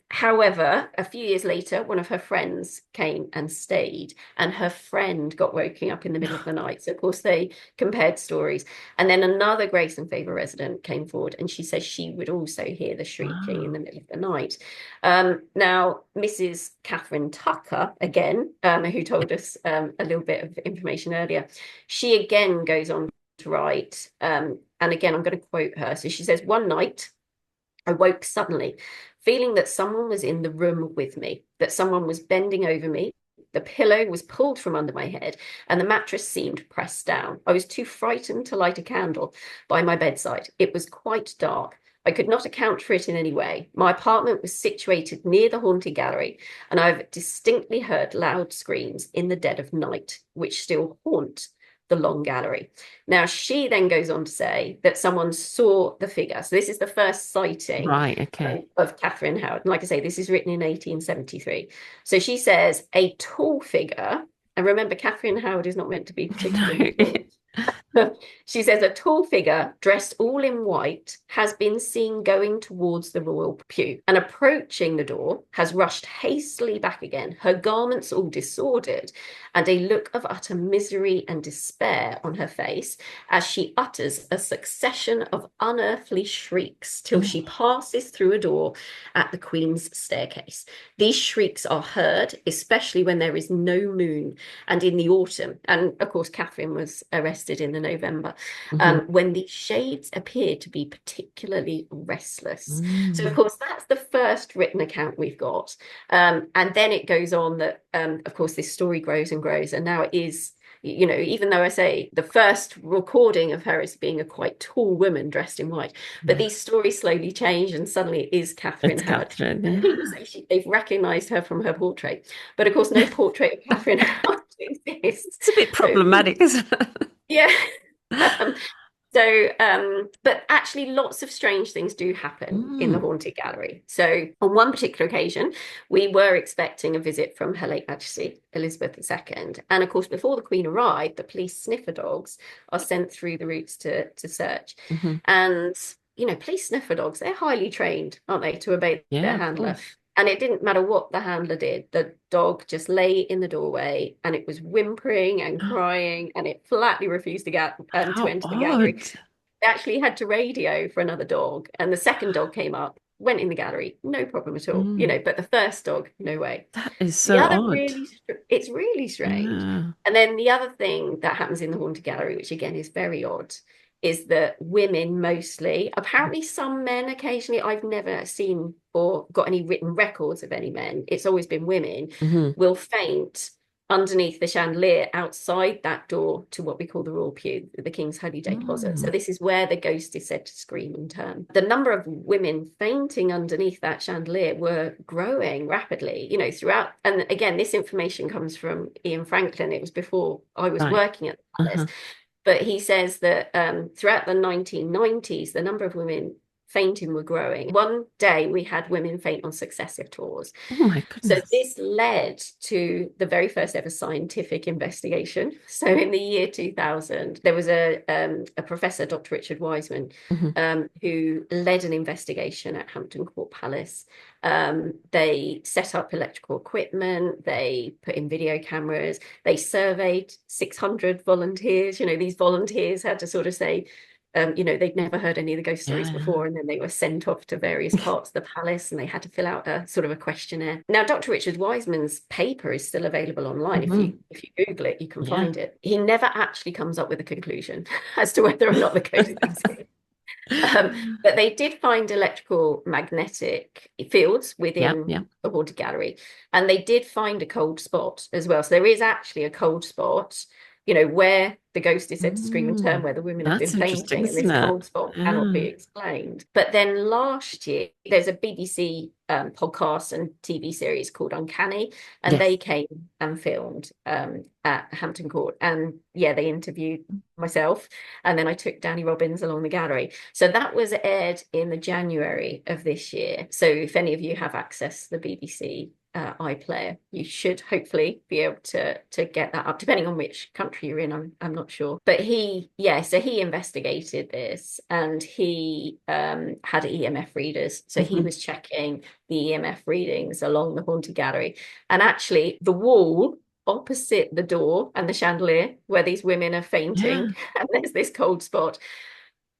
However, a few years later, one of her friends came and stayed, and her friend got woken up in the middle of the night. So, of course, they compared stories. And then another Grace and Favour resident came forward, and she says she would also hear the shrieking in Wow. the middle of the night. Now, Mrs. Catherine Tucker, again, who told us a little bit of information earlier, she again goes on to write, and again, I'm going to quote her. So she says, "One night, I woke suddenly, feeling that someone was in the room with me, that someone was bending over me. The pillow was pulled from under my head, and the mattress seemed pressed down. I was too frightened to light a candle by my bedside. It was quite dark. I could not account for it in any way. My apartment was situated near the haunted gallery, and I've distinctly heard loud screams in the dead of night, which still haunt the long gallery." Now, she then goes on to say that someone saw the figure. So this is the first sighting Right. Okay. of Catherine Howard. And like I say, this is written in 1873. So she says a tall figure, and remember, Catherine Howard is not meant to be particularly No. tall. She says a tall figure dressed all in white has been seen going towards the royal pew, and approaching the door has rushed hastily back again, her garments all disordered, and a look of utter misery and despair on her face as she utters a succession of unearthly shrieks till she passes through a door at the Queen's staircase. These shrieks are heard, especially when there is no moon and in the autumn. And of course, Catherine was arrested in the November, Mhm. when the shades appear to be particularly restless. So, of Mm. course, that's the first written account we've got. And then it goes on that, of course, this story grows and grows. And now it is, you know, even though I say the first recording of her as being a quite tall woman dressed in white, but Yeah. these stories slowly change, and suddenly it is Catherine It's Howard. Catherine. And Yeah. people say they've recognized her from her portrait. But of course, no portrait of Catherine Howard exists. It's a bit So, problematic, isn't yeah. it? Um, but actually, lots of strange things do happen in the Mm. haunted gallery. So, on one particular occasion, we were expecting a visit from Her late Majesty Elizabeth II, and of course, before the Queen arrived, the police sniffer dogs are sent through the routes to search, Mhm. and you know, police sniffer dogs—they're highly trained, aren't they, to obey Yeah, their of handler. course. And it didn't matter what the handler did. The dog just lay in the doorway, and it was whimpering and crying, and it flatly refused to get to How enter the gallery. odd. They actually had to radio for another dog, and the second dog came up, went in the gallery, no problem at all, you Mm. know, but the first dog, no way. That is The so other odd. it's really strange. Yeah. And then the other thing that happens in the haunted gallery, which again is very odd, is that women mostly, apparently some men occasionally, I've never seen or got any written records of any men, it's always been women, Mhm. will faint underneath the chandelier outside that door to what we call the royal pew, the King's Holy Day closet. So Mm. this is where the ghost is said to scream and turn. The number of women fainting underneath that chandelier were growing rapidly, you know, throughout. And again, this information comes from Ian Franklin. It was before I was Right. working at the palace. Uh-huh. But he says that throughout the 1990s, the number of women fainting were growing. One day we had women faint on successive tours. Oh my So goodness. this led to the very first ever scientific investigation. So in the year 2000, there was a professor, Dr. Richard Wiseman, Mhm. who led an investigation at Hampton Court Palace. They set up electrical equipment, they put in video cameras, they surveyed 600 volunteers. You know, these volunteers had to sort of say, you know, they'd never heard any of the ghost stories Yeah. before, and then they were sent off to various parts of the palace, and they had to fill out a sort of a questionnaire. Now, Dr. Richard Wiseman's paper is still available online. Mhm. If you Google it, you can Yeah. find it. He never actually comes up with a conclusion as to whether or not the ghost exists. But they did find electrical magnetic fields Yeah, within yeah. the haunted gallery, and they did find a cold spot as well. So there is actually a cold spot, where the ghost is said to scream and turn, Mm. where the women have been That's interesting, fainting, and isn't this it? cold spot cannot be Yeah. explained. But then last year, there's a BBC podcast and TV series called Uncanny, and Yes. they came and filmed at Hampton Court. And yeah, they interviewed myself, and then I took Danny Robbins along the gallery. So that was aired in the January of this year. So if any of you have access to the BBC iPlayer, you should hopefully be able to get that up, depending on which country you're in. I'm not sure, but so he investigated this, and he had EMF readers, so he Hmm. was checking the EMF readings along the haunted gallery, and actually the wall opposite the door and the chandelier where these women are Yeah. fainting and there's this cold spot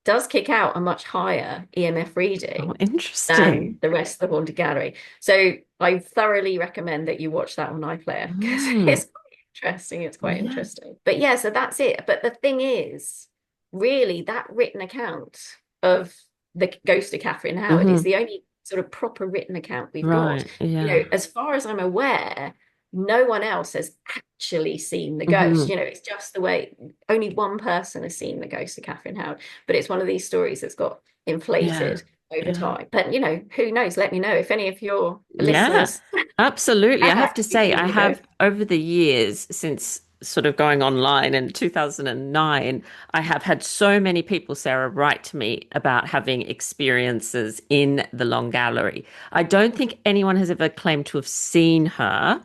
does kick out a much higher EMF Oh, reading than interesting. the rest of the haunted gallery. So I thoroughly recommend that you watch that on iPlayer because Mm. it's quite interesting. It's quite Yeah. interesting. But yeah, so that's it. But the thing is, really, that written account of the ghost of Catherine Howard is Hmm. the only sort of proper written account we've got. Right. Yeah. As far as I'm aware, no one else has actually seen the ghost. Hmm. It's just the way only one person has seen the ghost of Catherine Howard, but it's one of these stories that's got Yeah. inflated over Yeah. time. But who knows? Let me know if any of your Yeah. listeners Absolutely. I have have to actually say, seen I the ghost. have over the years since sort of going online in 2009, I have had so many people, Sarah, write to me about having experiences in the Long Gallery. I don't think anyone has ever claimed to have seen her.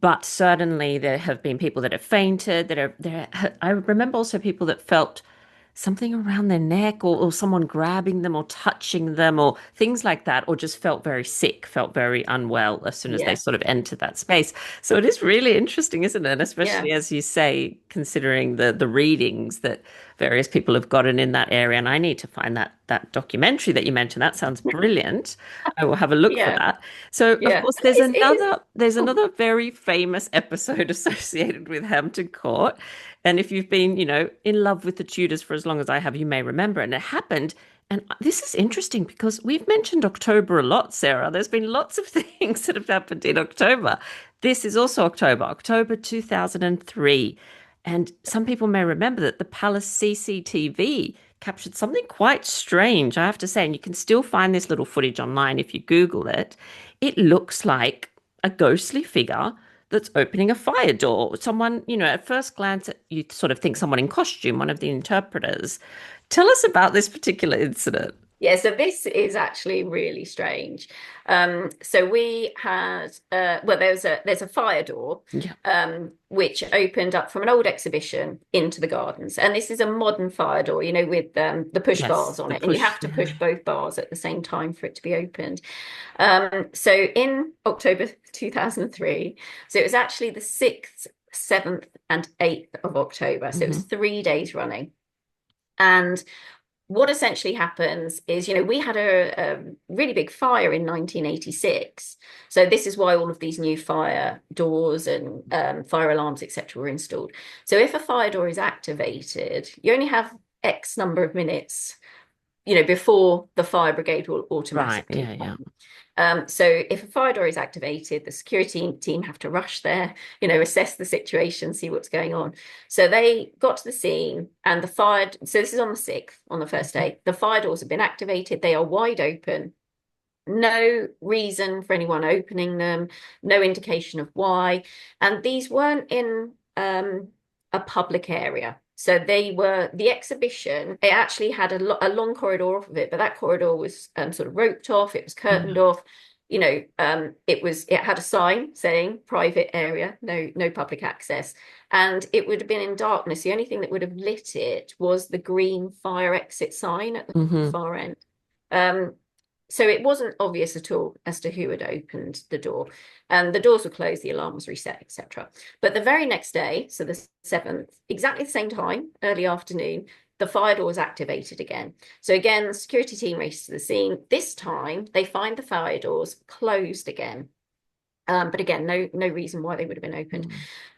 But certainly there have been people that have fainted, that are there. I remember also people that felt something around their neck or someone grabbing them or touching them or things like that, or just felt very sick, felt very unwell as soon as they Yeah, sort of entered that space. So it is really interesting, isn't it? And yeah, especially as you say, considering the readings that various people have gotten in that area. And I need to find that documentary that you mentioned. That sounds brilliant. I will have a look for yeah, that. So of yeah. course It is. there's Oh, another very famous episode associated with Hampton Court. And if you've been, in love with the Tudors for as long as I have, you may remember. And it happened. And this is interesting because we've mentioned October a lot, Sarah. There's been lots of things that have happened in October. This is also October 2003. And some people may remember that the Palace CCTV captured something quite strange, I have to say. And you can still find this little footage online if you Google it. It looks like a ghostly figure that's opening a fire door. Someone, at first glance, you sort of think someone in costume, one of the interpreters. Tell us about this particular incident. yeah, so this is actually really strange. So we had there's a fire door Yeah. which opened up from an old exhibition into the gardens. And this is a modern fire door, with the push bars Yes, on the it. And you push. have to Yeah. push both bars at the same time for it to be opened. So in October 2003, so it was actually the 6th, 7th, and 8th of October. So it was Hmm. 3 days running. And what essentially happens is, we had a really big fire in 1986. So this is why all of these new fire doors and fire alarms, etc., were installed. So if a fire door is activated, you only have X number of minutes, before the fire brigade will Right. automatically Yeah. Yeah. come. So if a fire door is activated, the security team have to rush there, assess the situation, see what's going on. So they got to the scene and so this is on the 6th, on the first day, the fire doors have been activated. They are wide open. No reason for anyone opening them, no indication of why. And these weren't in a public area. So the exhibition, it actually had a long corridor off of it, but that corridor was sort of roped off, it was curtained Yeah. off. It had a sign saying private area, no public access. And it would have been in darkness. The only thing that would have lit it was the green fire exit sign at the Hmm. far end. Um, so it wasn't obvious at all as to who had opened the door. And the doors were closed, the alarm was reset, etc. But the very next day, so the 7th, exactly the same time, early afternoon, the fire door was activated again. So again, the security team races to the scene. This time, they find the fire doors closed again. But again, no reason why they would have been opened.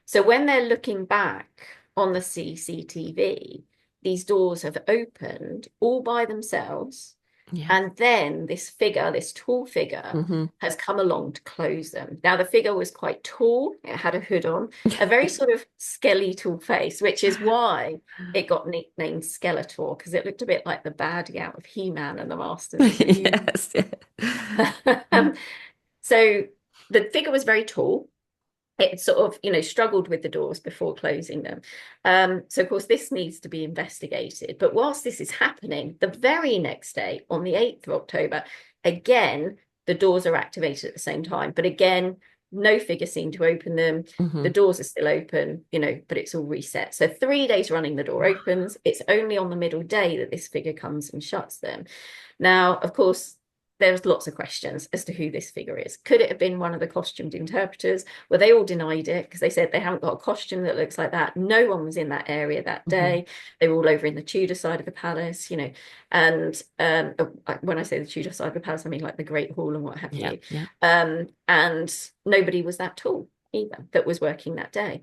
So when they're looking back on the CCTV, these doors have opened all by themselves. Yeah. And then this figure, this tall figure, Hmm. has come along to close them. Now, the figure was quite tall, it had a hood on, a very sort of skeletal face, which is why it got nicknamed Skeletor, because it looked a bit like the baddie out of He-Man and the Masters of the Universe. Yes. Yeah. So the figure was very tall. It sort of, struggled with the doors before closing them. So, of course, this needs to be investigated. But whilst this is happening, the very next day, on the 8th of October, again, the doors are activated at the same time. But again, no figure seemed to open them. The Hmm. doors are still open, but it's all reset. So 3 days running, the door opens. It's only on the middle day that this figure comes and shuts them. Now, of course, there's lots of questions as to who this figure is. Could it have been one of the costumed interpreters? Well, they all denied it because they said they haven't got a costume that looks like that. No one was in that area that Hmm. day. They were all over in the Tudor side of the palace, and when I say the Tudor side of the palace, I mean like the Great Hall and what have Yeah. you. Yeah. And nobody was that tall either that was working that day.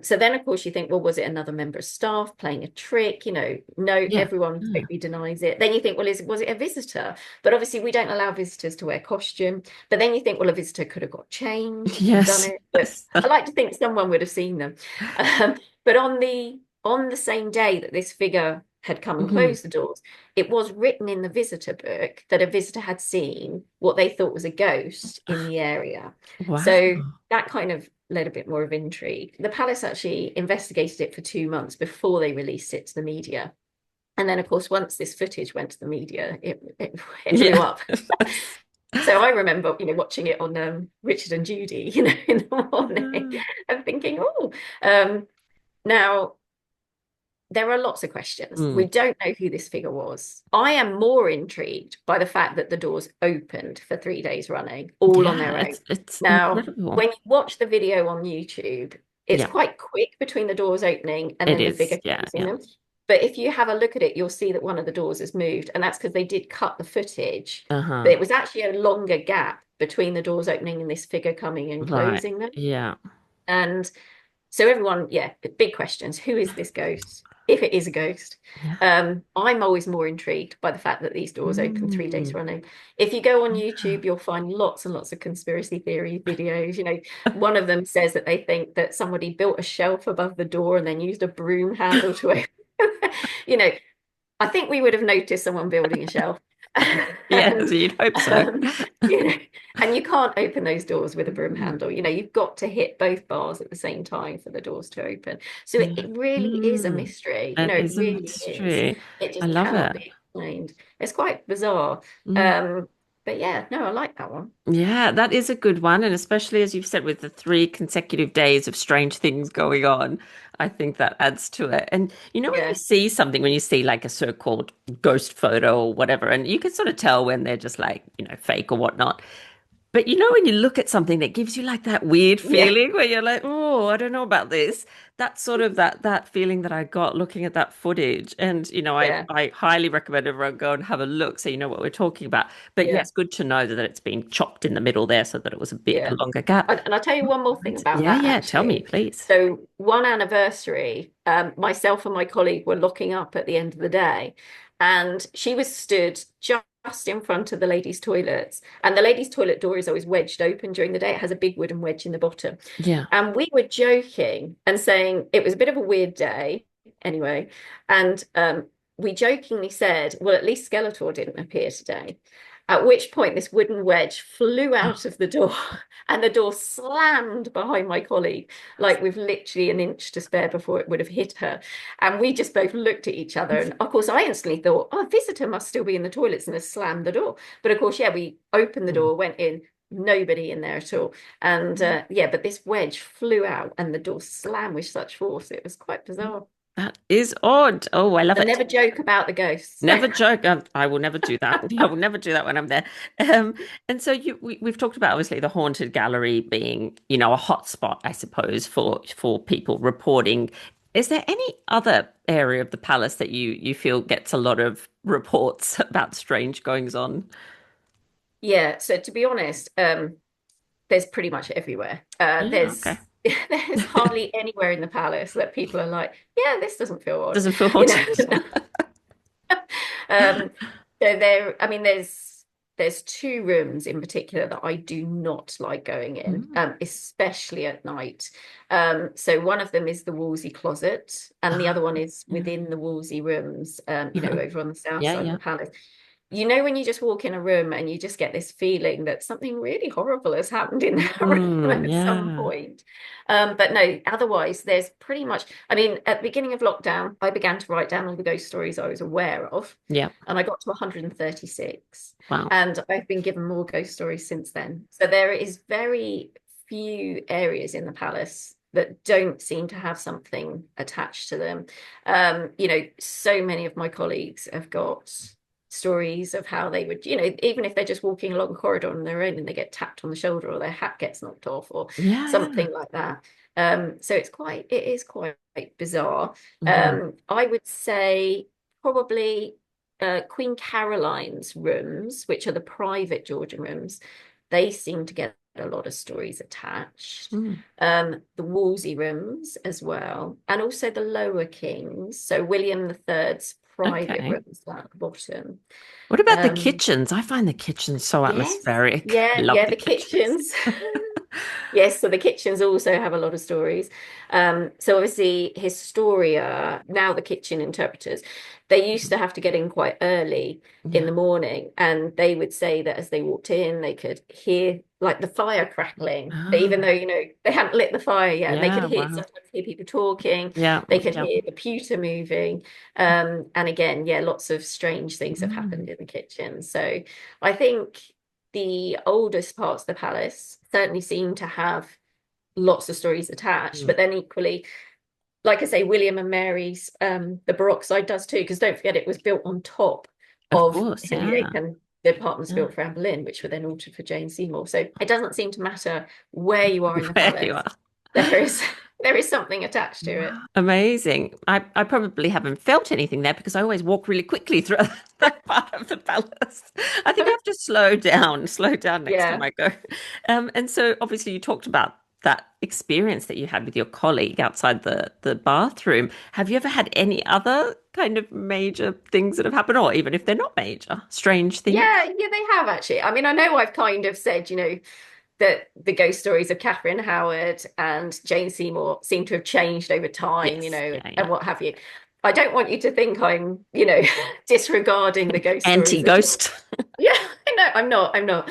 So then, of course, you think, well, was it another member of staff playing a trick? No, Yeah. everyone Yeah. totally denies it. Then you think, well, was it a visitor? But obviously, we don't allow visitors to wear costume. But then you think, well, a visitor could have got changed and done Yes. it. But I like to think someone would have seen them. But on the same day that this figure had come and Hmm. closed the doors, it was written in the visitor book that a visitor had seen what they thought was a ghost in the area. Wow. So that kind of led a bit more of intrigue. The palace actually investigated it for 2 months before they released it to the media. And then, of course, once this footage went to the media, it blew Yeah. up. So I remember, watching it on Richard and Judy, in the morning and thinking, oh, um, now there are lots of questions. We Mm. don't know who this figure was. I am more intrigued by the fact that the doors opened for 3 days running, all on Yeah, their own. it's Now, incredible. when you watch the video on YouTube, it's Yeah, quite quick between the doors opening and it then the is. figure Yeah, closing yeah. them. But if you have a look at it, you'll see that one of the doors has moved, and that's because they did cut the footage. But Uh-huh. it was actually a longer gap between the doors opening and this figure coming and Right. closing them. Yeah. And so everyone, yeah, big questions. Who is this ghost? If it is a ghost, Yeah. I'm always more intrigued by the fact that these doors open 3 days Mm. running. If you go on Yeah. YouTube, you'll find lots and lots of conspiracy theory videos. One of them says that they think that somebody built a shelf above the door and then used a broom handle to open. you know, I think we would have noticed someone building a shelf. Yes, And you'd hope so. um, you know, and you can't open those doors with a broom Mm. handle. You've got to hit both bars at the same time for the doors to open. So it, Yeah. it really is a Mm. mystery. It It is a really is. mystery. It I just love cannot it. be explained. It's quite bizarre. Mm. Um, but yeah, no, I like that one. Yeah, that is a good one. And especially as you've said, with the 3 consecutive days of strange things going on, I think that adds to it. And when you Yeah, see something, when you see like a so-called ghost photo or whatever, and you can sort of tell when they're just like, fake or whatnot. But when you look at something that gives you like that weird yeah, feeling where you're like, oh, I don't know about this. That's sort of that feeling that I got looking at that footage. And I yeah, I highly recommend everyone go and have a look so you know what we're talking about. But yeah, yeah, it's good to know that it's been chopped in the middle there so that it was a bit yeah. longer gap. And I'll tell you one more thing about Yeah, that, yeah. Tell me, actually. please. So, one anniversary, myself and my colleague were looking up at the end of the day, and she was stood just in front of the ladies' toilets. And the ladies' toilet door is always wedged open during the day. It has a big wooden wedge in the bottom. Yeah. And we were joking and saying it was a bit of a weird day anyway. And we jokingly said, well, at least Skeletor didn't appear today. At which point, this wooden wedge flew out of the door and the door slammed behind my colleague, like with literally an inch to spare before it would have hit her. And we just both looked at each other. And of course, I instantly thought, oh, a visitor must still be in the toilets and has slammed the door. But of course, yeah, we opened the door, went in, nobody in there at all. And yeah, but this wedge flew out and the door slammed with such force. It was quite bizarre. That is odd. Oh, I love So it. never joke about the ghosts. Never joke. I will never do that. I will never do that when I'm there. And so we've talked about obviously the haunted gallery being, a hot spot, I suppose, for people reporting. Is there any other area of the palace that you feel gets a lot of reports about strange goings on? Yeah, so to be honest, there's pretty much everywhere. Yeah, okay. There's hardly anywhere in the palace that people are like, yeah, this doesn't feel odd. Doesn't feel You haunted. know, um, So I mean, there's two rooms in particular that I do not like going in, Mm. especially at night. So one of them is the Wolsey closet, and the Ah, other one is yeah. within the Wolsey rooms, over on the south Yeah, side of yeah. the palace. You know, when you just walk in a room and you just get this feeling that something really horrible has happened in that room at some Yeah. point. But no, otherwise, there's pretty much, I mean, at the beginning of lockdown, I began to write down all the ghost stories I was aware of, Yeah. and I got to 136. Wow. And I've been given more ghost stories since then. So there is very few areas in the palace that don't seem to have something attached to them. So many of my colleagues have got stories of how they would, even if they're just walking along a corridor on their own and they get tapped on the shoulder or their hat gets knocked off or Yeah, yeah. something like that. So it is quite bizarre. Mhm. I would say probably Queen Caroline's rooms, which are the private Georgian rooms, they seem to get a lot of stories attached. Mm. The Wolsey rooms as well, and also the Lower Kings. So William the Third's private Okay. rooms at the bottom. What about the Um, kitchens? I find the kitchens so yes, atmospheric. I yeah, love yeah, the the kitchens. kitchens. Yes, so the kitchens also have a lot of stories. So obviously Historia, now the kitchen interpreters, they used to have to get in quite early in Yeah. the morning, and they would say that as they walked in, they could hear like the fire crackling, even though, Ah, they hadn't lit the fire yet, and they could yeah, wow. sometimes hear people talking, Yeah, they could yeah. hear the pewter moving. And again, yeah, lots of strange things have Mm. happened in the kitchen. So I think the oldest parts of the palace certainly seem to have lots of stories attached, Mm. but then equally, like I say, William and Mary's, the Baroque side does too, because don't forget it was built on top Of of course, Henry VIII yeah. and the apartments Yeah. built for Anne Boleyn, which were then altered for Jane Seymour. So it doesn't seem to matter where you are in the Where you palace. are. There is there is something attached to it. Wow. Amazing. I probably haven't felt anything there because I always walk really quickly through that part of the palace. I think I have to slow down next time Yeah. I go. And so obviously you talked about that experience that you had with your colleague outside the bathroom. Have you ever had any other kind of major things that have happened, or even if they're not major, strange things? Yeah, they have actually. I mean, I know I've kind of said, that the ghost stories of Catherine Howard and Jane Seymour seem to have changed over time, Yes. Yeah, and yeah. what have you. I don't want you to think I'm, disregarding the ghost stories at all. Anti-ghost. Yeah, no, I'm not.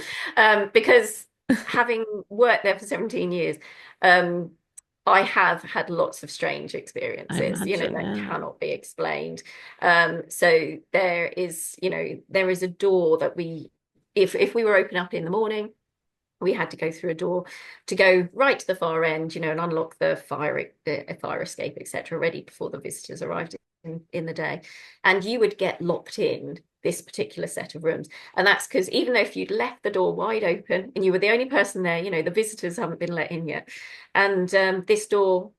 Because having worked there for 17 years, um, I have had lots of strange I experiences, imagine, that yeah. cannot be explained. So there is a door that if we were open up in the morning, we had to go through a door to go right to the far end, and unlock the fire escape, etc., ready before the visitors arrived in the day. And you would get locked in this particular set of rooms. And that's because even though if you'd left the door wide open and you were the only person there, the visitors haven't been let in yet. And this door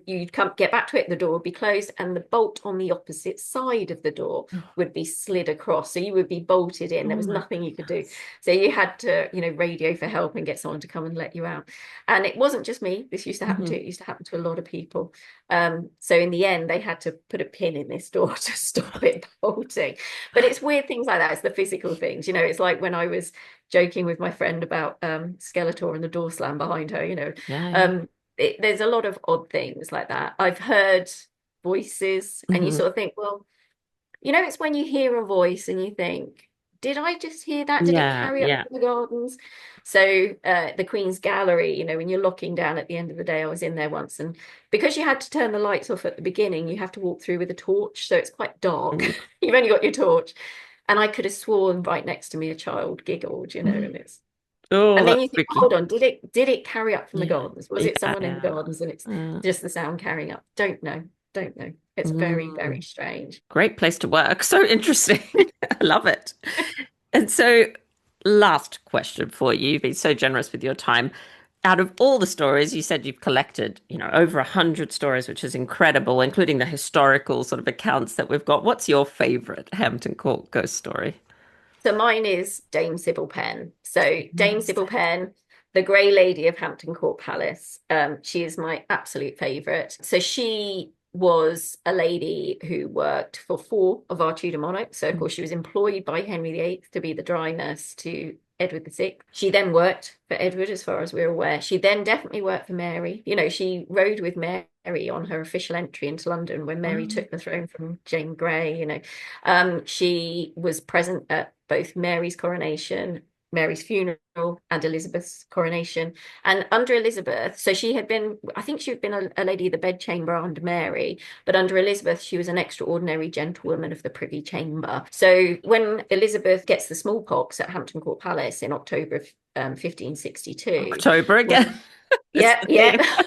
you'd come get back to it, the door would be closed, and the bolt on the opposite side of the door would be slid across. So you would be bolted in. Oh There was my nothing you could do. goodness. So you had to, radio for help and get someone to come and let you out. And it wasn't just me. This used to happen to Mhm. it used to happen to a lot of people. So in the end, they had to put a pin in this door to stop it bolting. But it's weird things like that. It's the physical things. It's like when I was joking with my friend about Skeletor and the door slam behind her. Yeah, yeah. Um, there's a lot of odd things like that. I've heard voices, and you Mhm. sort of think, well, it's when you hear a voice and you think, did I just hear that? Did it Yeah, carry up yeah. to the gardens? So the Queen's Gallery, when you're looking down at the end of the day, I was in there once, and because you had to turn the lights off at the beginning, you have to walk through with a torch, so it's quite dark. Mm. You've only got your torch, and I could have sworn right next to me a child giggled, and it's Oh, and then that's you think, tricky. hold on, did it carry up from the Yeah, gardens? Was yeah, it someone in the yeah. gardens and it's Uh, just the sound carrying up? Don't know. Don't know. It's very, very mm. strange. Great place to work. So interesting. I love it. And so, last question for you. You've been so generous with your time. Out of all the stories, you said you've collected, over 100 stories, which is incredible, including the historical sort of accounts that we've got. What's your favorite Hampton Court ghost story? So mine is Dame Sybil Pen. So Dame Yes. Sybil Pen, the Grey Lady of Hampton Court Palace. She is my absolute favorite. So she was a lady who worked for four of our Tudor monarchs. So, of course, she was employed by Henry VIII to be the dry nurse to Edward VI. She then worked for Edward, as far as we're aware. She then definitely worked for Mary. You know, she rode with Mary on her official entry into London when Mary Wow. took the throne from Jane Grey. She was present at both Mary's coronation, Mary's funeral, and Elizabeth's coronation. And under Elizabeth, so she had been, I think she had been a lady of the bedchamber under Mary, but under Elizabeth, she was an extraordinary gentlewoman of the Privy Chamber. So when Elizabeth gets the smallpox at Hampton Court Palace in October of 1562, October again. It's yeah, the yeah. theme.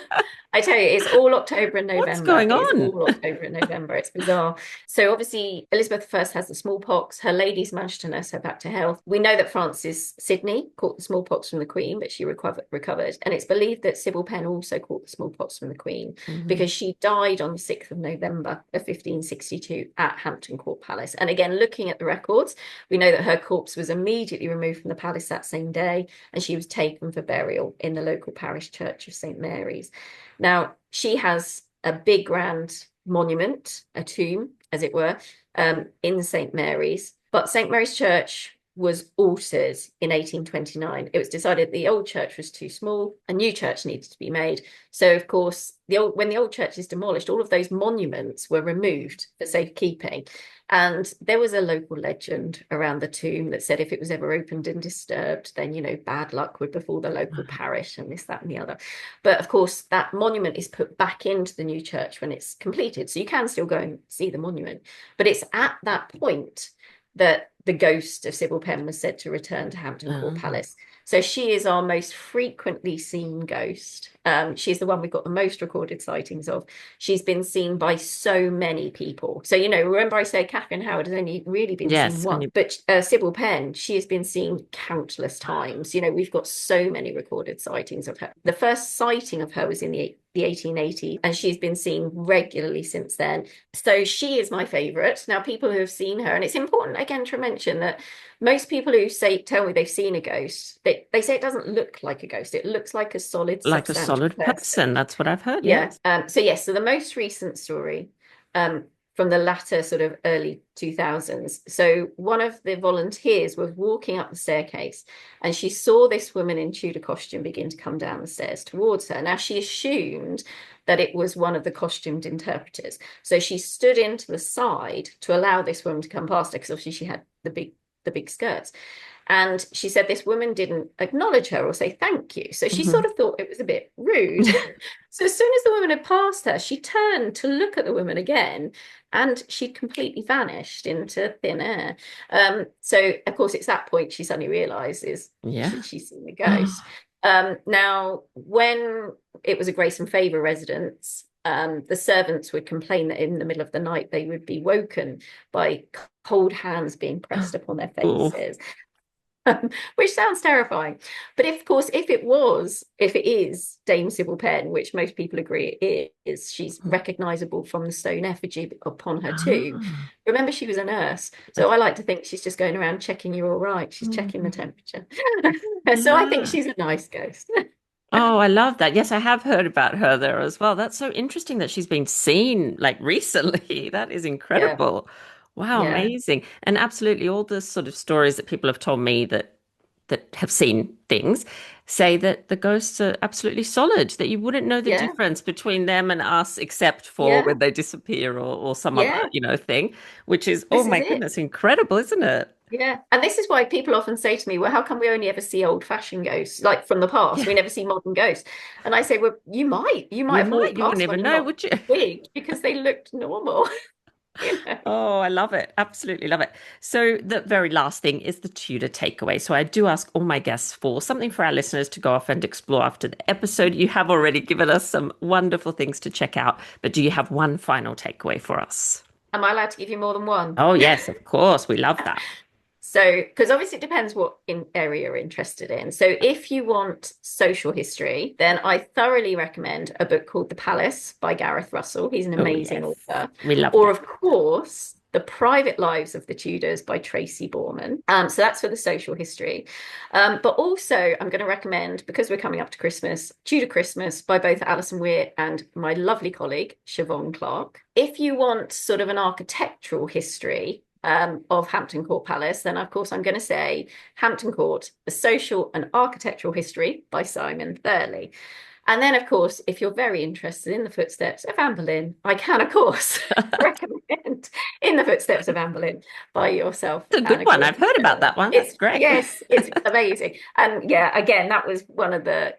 I tell you, it's all October and What's November. going It is on? all October and November. It's bizarre. So obviously, Elizabeth I has the smallpox. Her ladies managed to nurse her back to health. We know that Frances Sidney caught the smallpox from the Queen, but she recovered. And it's believed that Sybil Pen also caught the smallpox from the Queen Mhm. because she died on the 6th of November of 1562 at Hampton Court Palace. And again, looking at the records, we know that her corpse was immediately removed from the palace that same day, and she was taken for burial in the local parish church of St. Mary's. Now, she has a big grand monument, a tomb, as it were, in St. Mary's. But St. Mary's Church was altered in 1829. It was decided the old church was too small, a new church needed to be made. So, of course, when the old church is demolished, all of those monuments were removed for safekeeping. And there was a local legend around the tomb that said if it was ever opened and disturbed, then, bad luck would befall the local parish and this, that, and the other. But of course, that monument is put back into the new church when it's completed. So you can still go and see the monument. But it's at that point that the ghost of Sybil Pen was said to return to Hampton Court Ah. Palace. So she is our most frequently seen ghost. She's the one we've got the most recorded sightings of. She's been seen by so many people. So, remember I said Catherine Howard has only really been seen Yes, once, only but Sybil Pen, she has been seen countless times. We've got so many recorded sightings of her. The first sighting of her was in the 1880s, and she's been seen regularly since then. So she is my favorite. Now, people who have seen her, and it's important again to mention that most people who tell me they've seen a ghost, they say it doesn't look like a ghost. It looks like a solid, like a substantial solid person. person. That's what I've heard. Yeah. Yes. So the most recent story from the latter sort of early 2000s. So one of the volunteers was walking up the staircase and she saw this woman in Tudor costume begin to come down the stairs towards her. Now she assumed that it was one of the costumed interpreters. So she stood into the side to allow this woman to come past her because obviously she had the big skirts. And she said this woman didn't acknowledge her or say thank you. So she Mhm. sort of thought it was a bit rude. So as soon as the woman had passed her, she turned to look at the woman again and she'd completely vanished into thin air. So, of course, it's that point she suddenly realizes Yeah. she's seen the ghost. Now, when it was a Grace and Favour residence, the servants would complain that in the middle of the night they would be woken by cold hands being pressed upon their Oh, faces. Which sounds terrifying. But if it is Dame Sybil Pen, which most people agree it is, she's recognizable from the stone effigy upon her tomb. ah. Remember, she was a nurse. So I like to think she's just going around checking you're all right. She's checking the Mhm. temperature. So I think Yeah. she's a nice ghost. Oh, I love that. Yes, I have heard about her there as well. That's so interesting that she's been seen like recently. That is Yeah, incredible. Wow, yeah, amazing. And absolutely all the sort of stories that people have told me that have seen things say that the ghosts are absolutely solid, that you wouldn't know the yeah, difference between them and us except for yeah, when they disappear or some other, yeah. thing, which is, oh This my is it. goodness, incredible, isn't it? Yeah. And this is why people often say to me, well, how come we only ever see old-fashioned ghosts, like from the past? Yeah, We never see modern ghosts. And I say, well, you might you have might, walked you wouldn't past one even and know, not would you? twigged because they looked normal, you know. Oh, I love it. Absolutely love it. So, the very last thing is the Tudor takeaway. So, I do ask all my guests for something for our listeners to go off and explore after the episode. You have already given us some wonderful things to check out, but do you have one final takeaway for us? Am I allowed to give you more than one? Oh, yes, of course. We love that. So, because obviously it depends what area you're interested in. So, if you want social history, then I thoroughly recommend a book called The Palace by Gareth Russell. He's an Oh, amazing yes. author. We love Or, that. of course, The Private Lives of the Tudors by Tracy Borman. So that's for the social history. But also, I'm going to recommend, because we're coming up to Christmas, Tudor Christmas by both Alison Weir and my lovely colleague, Siobhan Clark. If you want sort of an architectural history of Hampton Court Palace, then of course I'm going to say Hampton Court, A Social and Architectural History by Simon Thurley. And then, of course, if you're very interested in the footsteps of Anne Boleyn, I can, of course, recommend In the Footsteps of Anne Boleyn by yourself. It's a good And of one. course, I've heard about that one. That's it's, great. yes, it's amazing. And yeah, again, that was one of the,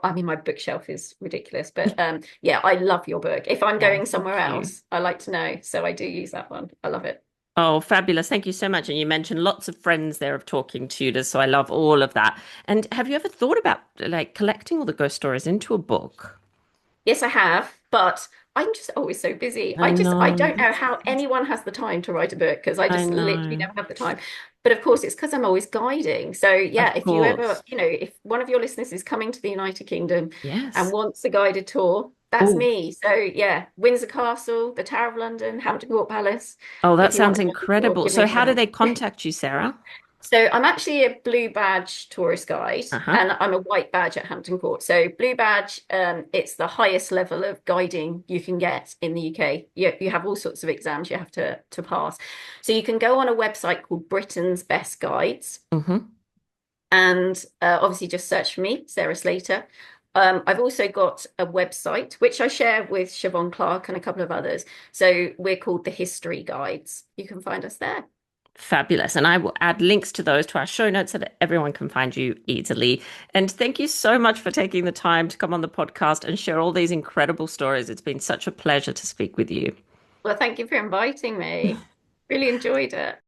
I mean, my bookshelf is ridiculous, but yeah, I love your book. If I'm Oh, going somewhere thank you. else, I like to know. So I do use that one. I love it. Oh, fabulous. Thank you so much. And you mentioned lots of friends there of Talking Tudors, so I love all of that. And have you ever thought about like collecting all the ghost stories into a book? Yes, I have, but I'm just always so busy. I I know. don't know how anyone has the time to write a book because I I just literally know. never have the time. But of course, it's because I'm always guiding. So yeah, Of if you ever, course. if one of your listeners is coming to the United Kingdom and Yes. wants a guided tour, that's Oh, me. So yeah, Windsor Castle, the Tower of London, Hampton Court Palace. oh, that If you want sounds a guided tour, incredible. give me So a how do shout. they contact you, Sarah? So I'm actually a blue badge tourist guide Uh-huh. and I'm a white badge at Hampton Court. So blue badge, it's the highest level of guiding you can get in the UK. You have all sorts of exams you have to pass. So you can go on a website called Britain's Best Guides Mm-hmm. and obviously just search for me, Sarah Slater. I've also got a website which I share with Siobhan Clark and a couple of others. So we're called the History Guides. You can find us there. Fabulous. And I will add links to those to our show notes so that everyone can find you easily. And thank you so much for taking the time to come on the podcast and share all these incredible stories. It's been such a pleasure to speak with you. Well, thank you for inviting me. Really enjoyed it.